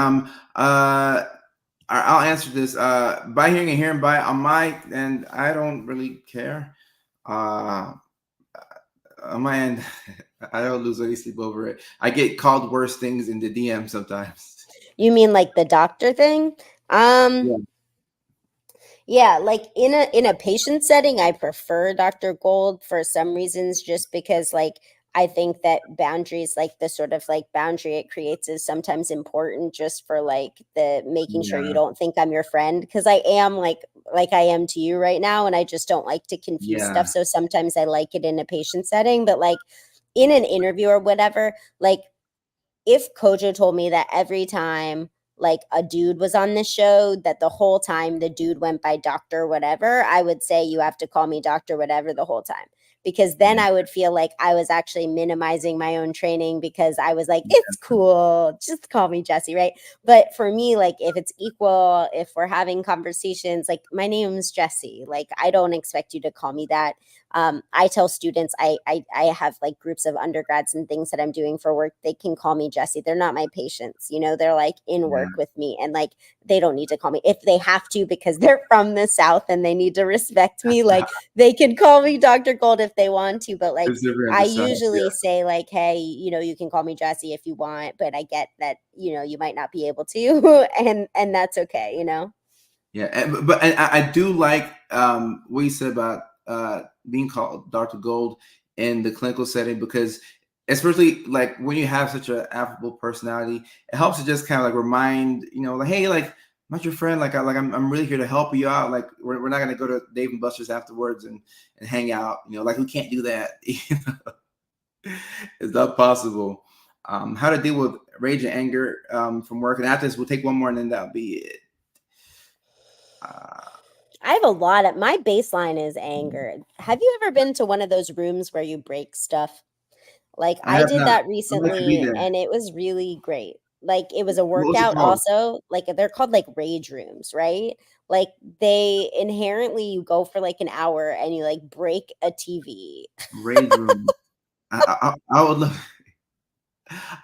I'll answer this. By hearing and hearing by on my end, I don't really care. Uh, on my end, I don't lose any sleep over it. I get called worse things in the DM sometimes. You mean like the doctor thing? Yeah. Yeah, like in a patient setting, I prefer Dr. Gold for some reasons, just because like I think that boundaries, like the sort of like boundary it creates, is sometimes important just for like the making sure you Yeah. don't think I'm your friend, because I am like I am to you right now, and I just don't like to confuse stuff. Yeah. So sometimes I like it in a patient setting, but like in an interview or whatever, like if Kojo told me that every time like a dude was on the show, that the whole time the dude went by doctor whatever, I would say you have to call me doctor whatever the whole time. Because then Yeah. I would feel like I was actually minimizing my own training, because I was like, it's cool, just call me Jesse, right? But for me, like if it's equal, if we're having conversations, like my name's Jesse, like I don't expect you to call me that. I tell students, I have like groups of undergrads and things that I'm doing for work. They can call me Jesse. They're not my patients, you know. They're like in Yeah. work with me, and like they don't need to call me if they have to, because they're from the South and they need to respect me. Like they can call me Dr. Gold if they want to, but like It's different I the South. Yeah. usually say like, hey, you know, you can call me Jesse if you want, but I get that, you know, you might not be able to, and that's okay, you know. Yeah. And I do like what you said about being called Dr. Gold in the clinical setting, because especially like when you have such an affable personality, it helps to just kind of like remind, like, hey, like I'm not your friend, like I'm really here to help you out. Like we're not gonna go to Dave and Buster's afterwards and hang out, like we can't do that. It's not possible. How to deal with rage and anger from work, and after this we'll take one more and then that'll be it. Uh, I have a lot of my baseline is anger. Have you ever been to one of those rooms where you break stuff? Like I I have did not. that I'd like to be recently there. and it was really great. Like it was a What was it workout called? also. Like they're called like rage rooms, right? Like they inherently you go for like an hour and you like break a TV. Rage Room. I would love.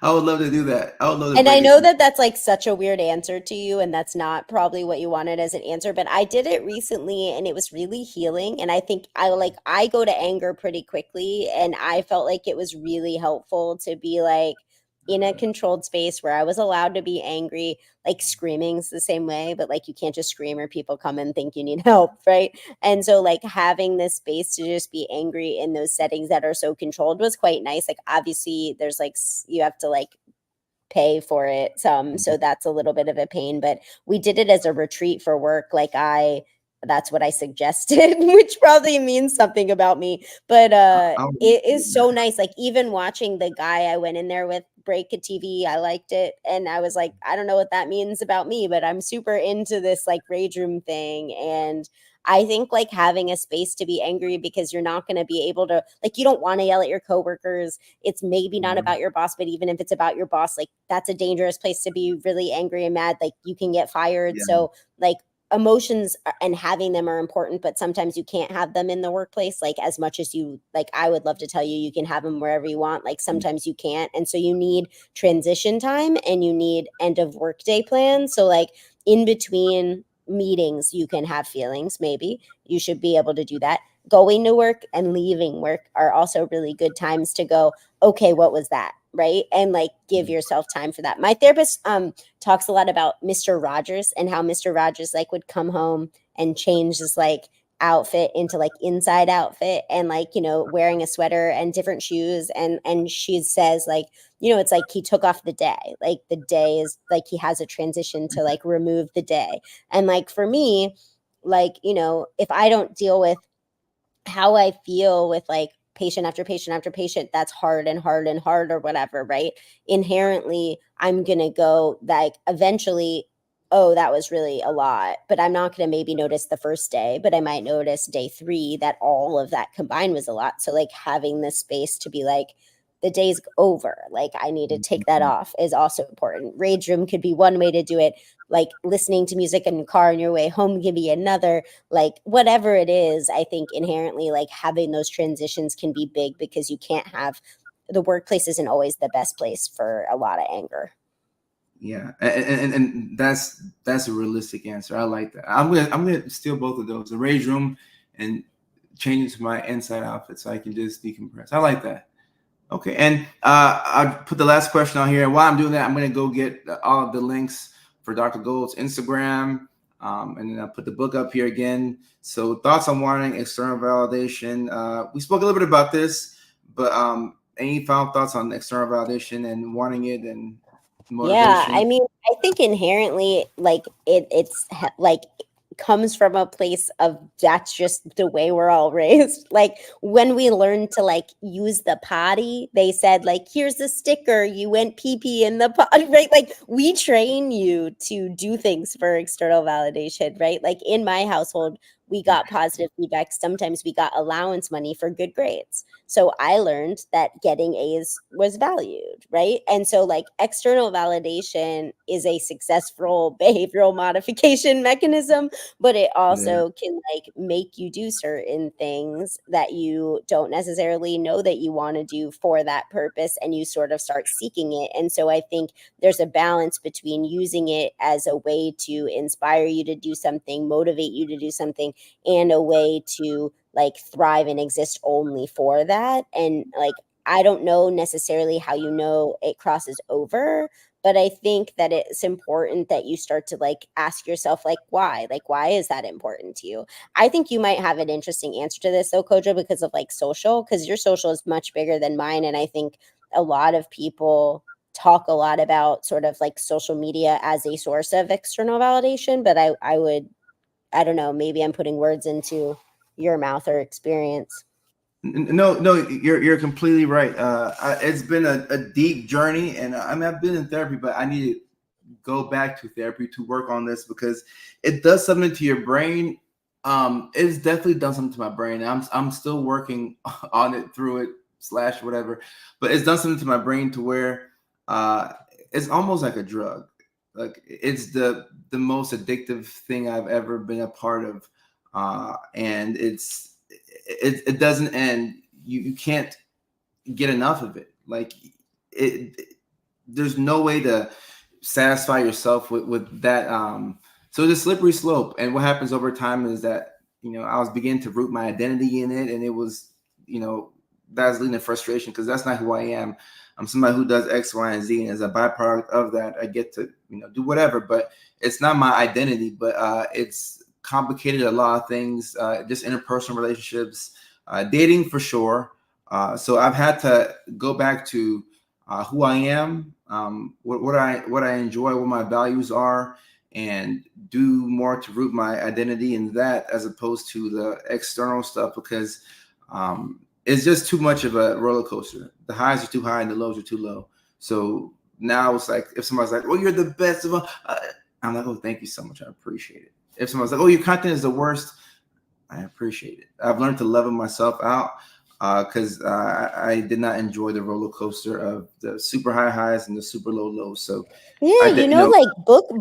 I would love to do that. I would love to And I break it. know that that's like such a weird answer to you, and that's not probably what you wanted as an answer, but I did it recently and it was really healing. And I think I go to anger pretty quickly, and I felt like it was really helpful to be like in a controlled space where I was allowed to be angry. Like screaming's the same way, but like you can't just scream or people come and think you need help, right? And so like having this space to just be angry in those settings that are so controlled was quite nice. Like obviously there's like you have to like pay for it some, so that's a little bit of a pain, but we did it as a retreat for work. Like I that's what I suggested, which probably means something about me, but I would love it to do is so that. nice. Like even watching the guy I went in there with break a TV, I liked it, and I was like, I don't know what that means about me, but I'm super into this like rage room thing. And I think like having a space to be angry, because you're not going to be able to, like, you don't want to yell at your coworkers. It's maybe not Yeah. about your boss, but even if it's about your boss, like that's a dangerous place to be really angry and mad. Like you can get fired. Yeah. So like emotions and having them are important, but sometimes you can't have them in the workplace like as much as you like. I would love to tell you you can have them wherever you want, like sometimes you can't, and so you need transition time and you need end of workday plans. So like in between meetings you can have feelings, maybe you should be able to do that. Going to work and leaving work are also really good times to go, okay, what was that, right? And like give yourself time for that. My therapist talks a lot about Mr. Rogers and how Mr. Rogers like would come home and change his like outfit into like inside outfit, and like, you know, wearing a sweater and different shoes, and she says like, you know, it's like he took off the day, like the day is like he has a transition to like remove the day. And like for me, like, you know, if I don't deal with how I feel with like patient after patient after patient, that's hard and hard and hard or whatever, right? Inherently, I'm going to go like eventually, oh, that was really a lot. But I'm not going to maybe notice the first day, but I might notice day 3 that all of that combined was a lot. So, like, having this space to be like, the day's over, like, I need to take that off is also important. Rage room could be one way to do it. Like, listening to music in your car on your way home can be another. Like whatever it is, I think inherently like having those transitions can be big, because you can't have the workplace isn't always the best place for a lot of anger. Yeah, and that's a realistic answer. I like that. I'm gonna steal both of those, the Rage Room and change it to my inside outfit so I can just decompress. I like that. Okay, and I put the last question on here. And while I'm doing that, I'm gonna go get all of the links for Dr. Gold's Instagram, and then I'll put the book up here again. So, thoughts on wanting external validation? We spoke a little bit about this, but any final thoughts on external validation and wanting it and Yeah, I motivation? mean, I think inherently, like like comes from a place of that's just the way we're all raised. Like when we learned to like use the potty, they said like, "Here's a sticker. You went pee pee in the potty," right? Like we train you to do things for external validation, right? Like in my household, we got positive feedback. Sometimes we got allowance money for good grades. So I learned that getting A's was valued, right? And so, like, external validation is a successful behavioral modification mechanism, but it Yeah, also can, like, make you do certain things that you don't necessarily know that you want to do for that purpose, and you sort of start seeking it. And so, I think there's a balance between using it as a way to inspire you to do something, motivate you to do something, and a way to like thrive and exist only for that. And like, I don't know necessarily how you know it crosses over, but I think that it's important that you start to like ask yourself, like, why? Like, why is that important to you? I think you might have an interesting answer to this though, Kojo, because of like social, because your social is much bigger than mine. And I think a lot of people talk a lot about sort of like social media as a source of external validation, but I would, I don't know, maybe I'm putting words into your mouth or experience. no, you're completely right. It's been a deep journey, and I mean, I've been in therapy, but I need to go back to therapy to work on this because it does something to your brain. It's definitely done something to my brain. I'm still working on it through it slash whatever, but it's done something to my brain to where uh, it's almost like a drug. Like it's the most addictive thing I've ever been a part of, and it doesn't end. You can't get enough of it. Like there's no way to satisfy yourself with that. So it's a slippery slope, and what happens over time is that I was beginning to root my identity in it, and it was that was leading to frustration because that's not who I am. I'm somebody who does X, Y, and Z, and as a byproduct of that, I get to do whatever. But it's not my identity. But it's complicated a lot of things, just interpersonal relationships, dating for sure. So I've had to go back to who I am, what I enjoy, what my values are, and do more to root my identity in that as opposed to the external stuff because it's just too much of a roller coaster. The highs are too high and the lows are too low. So now it's like if somebody's like, "Oh, you're the best of all," I'm like, "Oh, thank you so much. I appreciate it." If someone's like, "Oh, your content is the worst," I appreciate it. I've learned to level myself out because I did not enjoy the roller coaster of the super high highs and the super low lows. So Yeah, I did, like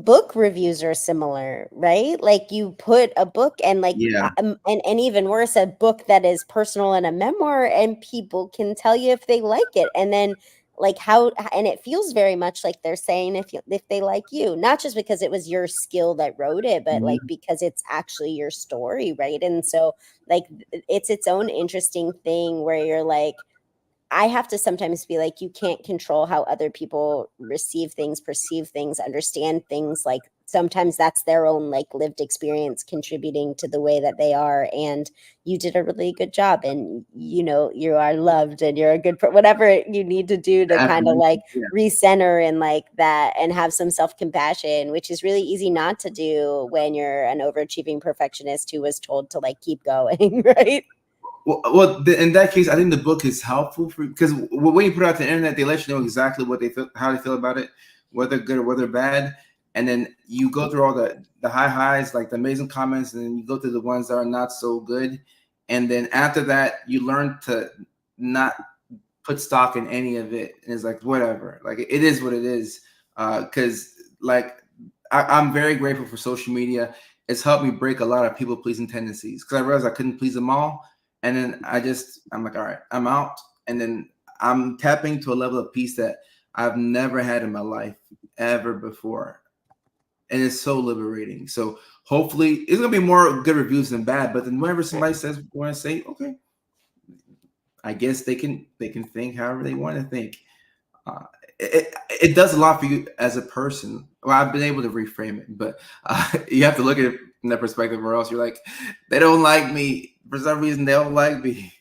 book reviews are similar, right? Like you put a book and like yeah, and even worse, a book that is personal and a memoir, and people can tell you if they like it, and then like how and it feels very much like they're saying if they like you, not just because it was your skill that wrote it, but like mhm. because it's actually your story, right? And so like it's its own interesting thing where you're like I have to sometimes be like, you can't control how other people receive things, perceive things, understand things. Like sometimes that's their own like lived experience contributing to the way that they are. And you did a really good job. And you are loved and you're a good whatever you need to do to kind of like Affirmation, yeah. recenter and like that and have some self-compassion, which is really easy not to do when you're an overachieving perfectionist who was told to like keep going, right? In that case, I think the book is helpful for because when you put it out to the internet, they let you know exactly what they feel, how they feel about it, whether good or whether bad, and then you go through all the high highs, like the amazing comments, and then you go through the ones that are not so good, and then after that, you learn to not put stock in any of it, and it's like whatever, like it is what it is, because like I'm very grateful for social media. It's helped me break a lot of people pleasing tendencies because I realized I couldn't please them all. And then I'm like, all right, I'm out. And then I'm tapping to a level of peace that I've never had in my life. ever before. And it's so liberating. So hopefully it's gonna be more good reviews than bad. But then whenever somebody says want to say, okay, I guess they can think however they want to think. Uh, it does a lot for you as a person. Well, I've been able to reframe it, but you have to look at it from that perspective, or else you're like, they don't like me for some reason. They don't like me.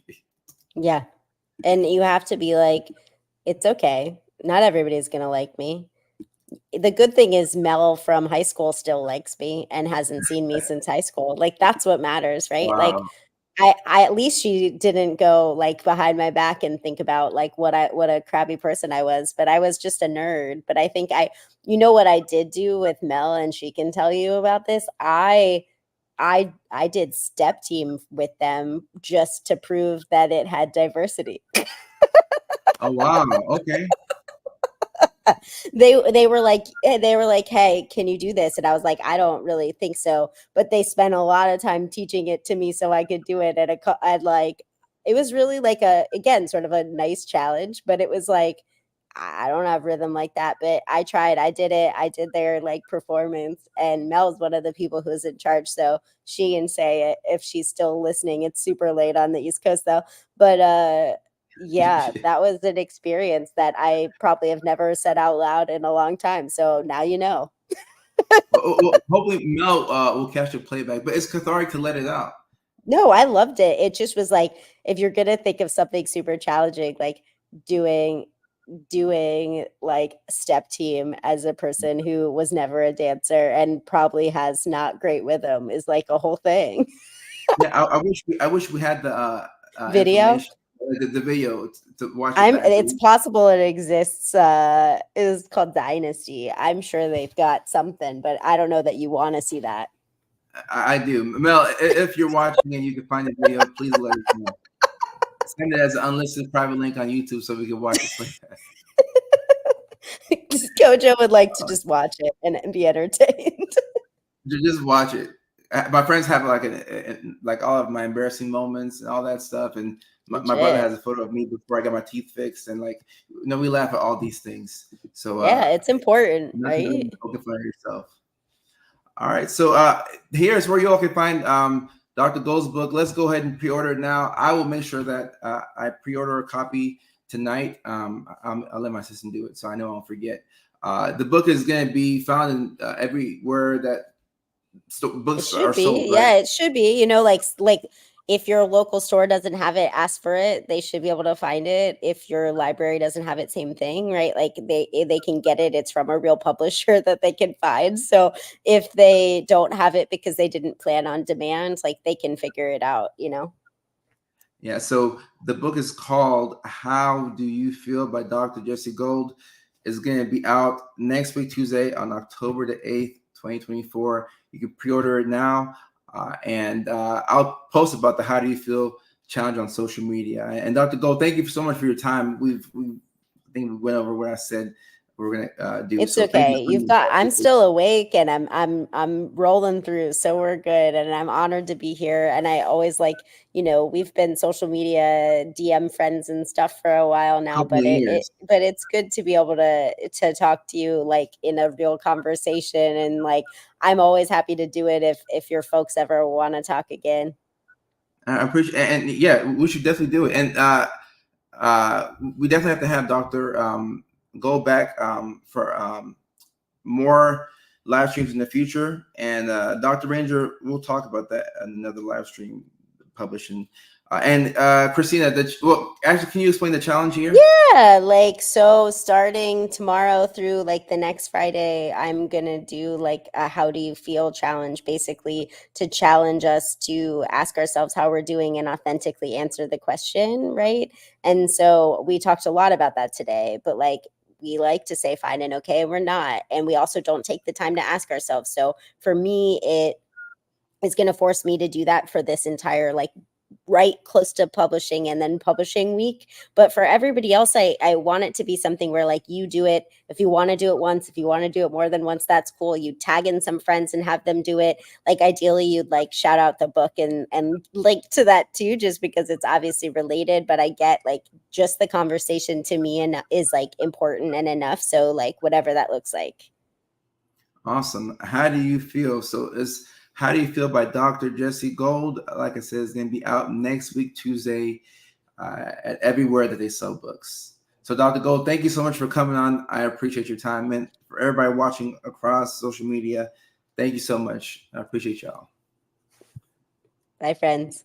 Yeah, and you have to be like, it's okay. Not everybody's gonna like me. The good thing is Mel from high school still likes me and hasn't seen me since high school. Like that's what matters, right? Like Wow. I at least she didn't go like behind my back and think about like what a crappy person I was, but I was just a nerd. But I think you know what I did do with Mel, and she can tell you about this. I did step team with them just to prove that it had diversity. Oh wow. Okay. They were like, hey, can you do this? And I was like, I don't really think so, but they spent a lot of time teaching it to me so I could do it at like it was really like a, again, sort of a nice challenge, but it was like I don't have rhythm like that, but I tried. I did it. I did their like performance, and Mel's one of the people who's in charge, so she can say it if she's still listening. It's super late on the East Coast though, but yeah, that was an experience that I probably have never said out loud in a long time. So now you know. Well, hopefully Mel will catch the playback, but it's cathartic to let it out. No, I loved it. It just was like if you're gonna think of something super challenging, like doing like step team as a person who was never a dancer and probably has not great rhythm is like a whole thing. Yeah, I wish we had the Video. information, the video to watch it back. It's possible it exists. It is called Dynasty. I'm sure they've got something, but I don't know that you want to see that. I do. Mel, if you're watching and you can find the video, please let us know. Send it as an unlisted private link on YouTube so we can watch it playback. Kojo would like to just watch it and be entertained. Just watch it. My friends have like all of my embarrassing moments and all that stuff, and my brother has a photo of me before I got my teeth fixed, and like, we laugh at all these things. So yeah, it's important, right? Focus on yourself. All right, so here's where you all can find Dr. Gold's book. Let's go ahead and pre-order it now. I will make sure that I pre-order a copy tonight. I'll let my assistant do it, so I know I won't forget. The book is going to be found in everywhere that books are sold. Right? Yeah, it should be. You know, like if your local store doesn't have it, ask for it. They should be able to find it. If your library doesn't have it, same thing, right? Like they can get it. It's from a real publisher that they can find. So if they don't have it because they didn't plan on demand, like they can figure it out, you know? Yeah. So the book is called How Do You Feel by Dr. Jesse Gold. It's going to be out next week, Tuesday, on October the 8th, 2024. You can pre-order it now. And I'll post about the How Do You Feel challenge on social media. And Dr. Gold, thank you so much for your time. I think we went over what I said we were gonna do. It's so okay. I'm still awake and I'm rolling through, so we're good. And I'm honored to be here. And I always we've been social media DM friends and stuff for a while now, but it's good to be able to talk to you like in a real conversation. And like I'm always happy to do it if your folks ever want to talk again. I appreciate and yeah, we should definitely do it. And we definitely have to have Dr. Go back for more live streams in the future, and Dr. Ranger, we'll talk about that in another live stream publishing. And Christina, actually, can you explain the challenge here? Yeah, like so starting tomorrow through like the next Friday, I'm gonna do like a how do you feel challenge, basically to challenge us to ask ourselves how we're doing and authentically answer the question, right? And so we talked a lot about that today, but like we like to say fine and okay, we're not. And we also don't take the time to ask ourselves. So for me, it is going to force me to do that for this entire like right close to publishing and then publishing week. But for everybody else, I want it to be something where like you do it. If you want to do it once, if you want to do it more than once, that's cool. You tag in some friends and have them do it. Like ideally you'd like shout out the book and link to that too, just because it's obviously related. But I get like just the conversation to me and is like important and enough. So like whatever that looks like. Awesome. How do you feel? So it's How Do You Feel by Dr. Jesse Gold. Like I said, it's going to be out next week, Tuesday, at everywhere that they sell books. So Dr. Gold, thank you so much for coming on. I appreciate your time. And for everybody watching across social media, thank you so much. I appreciate y'all. Bye, friends.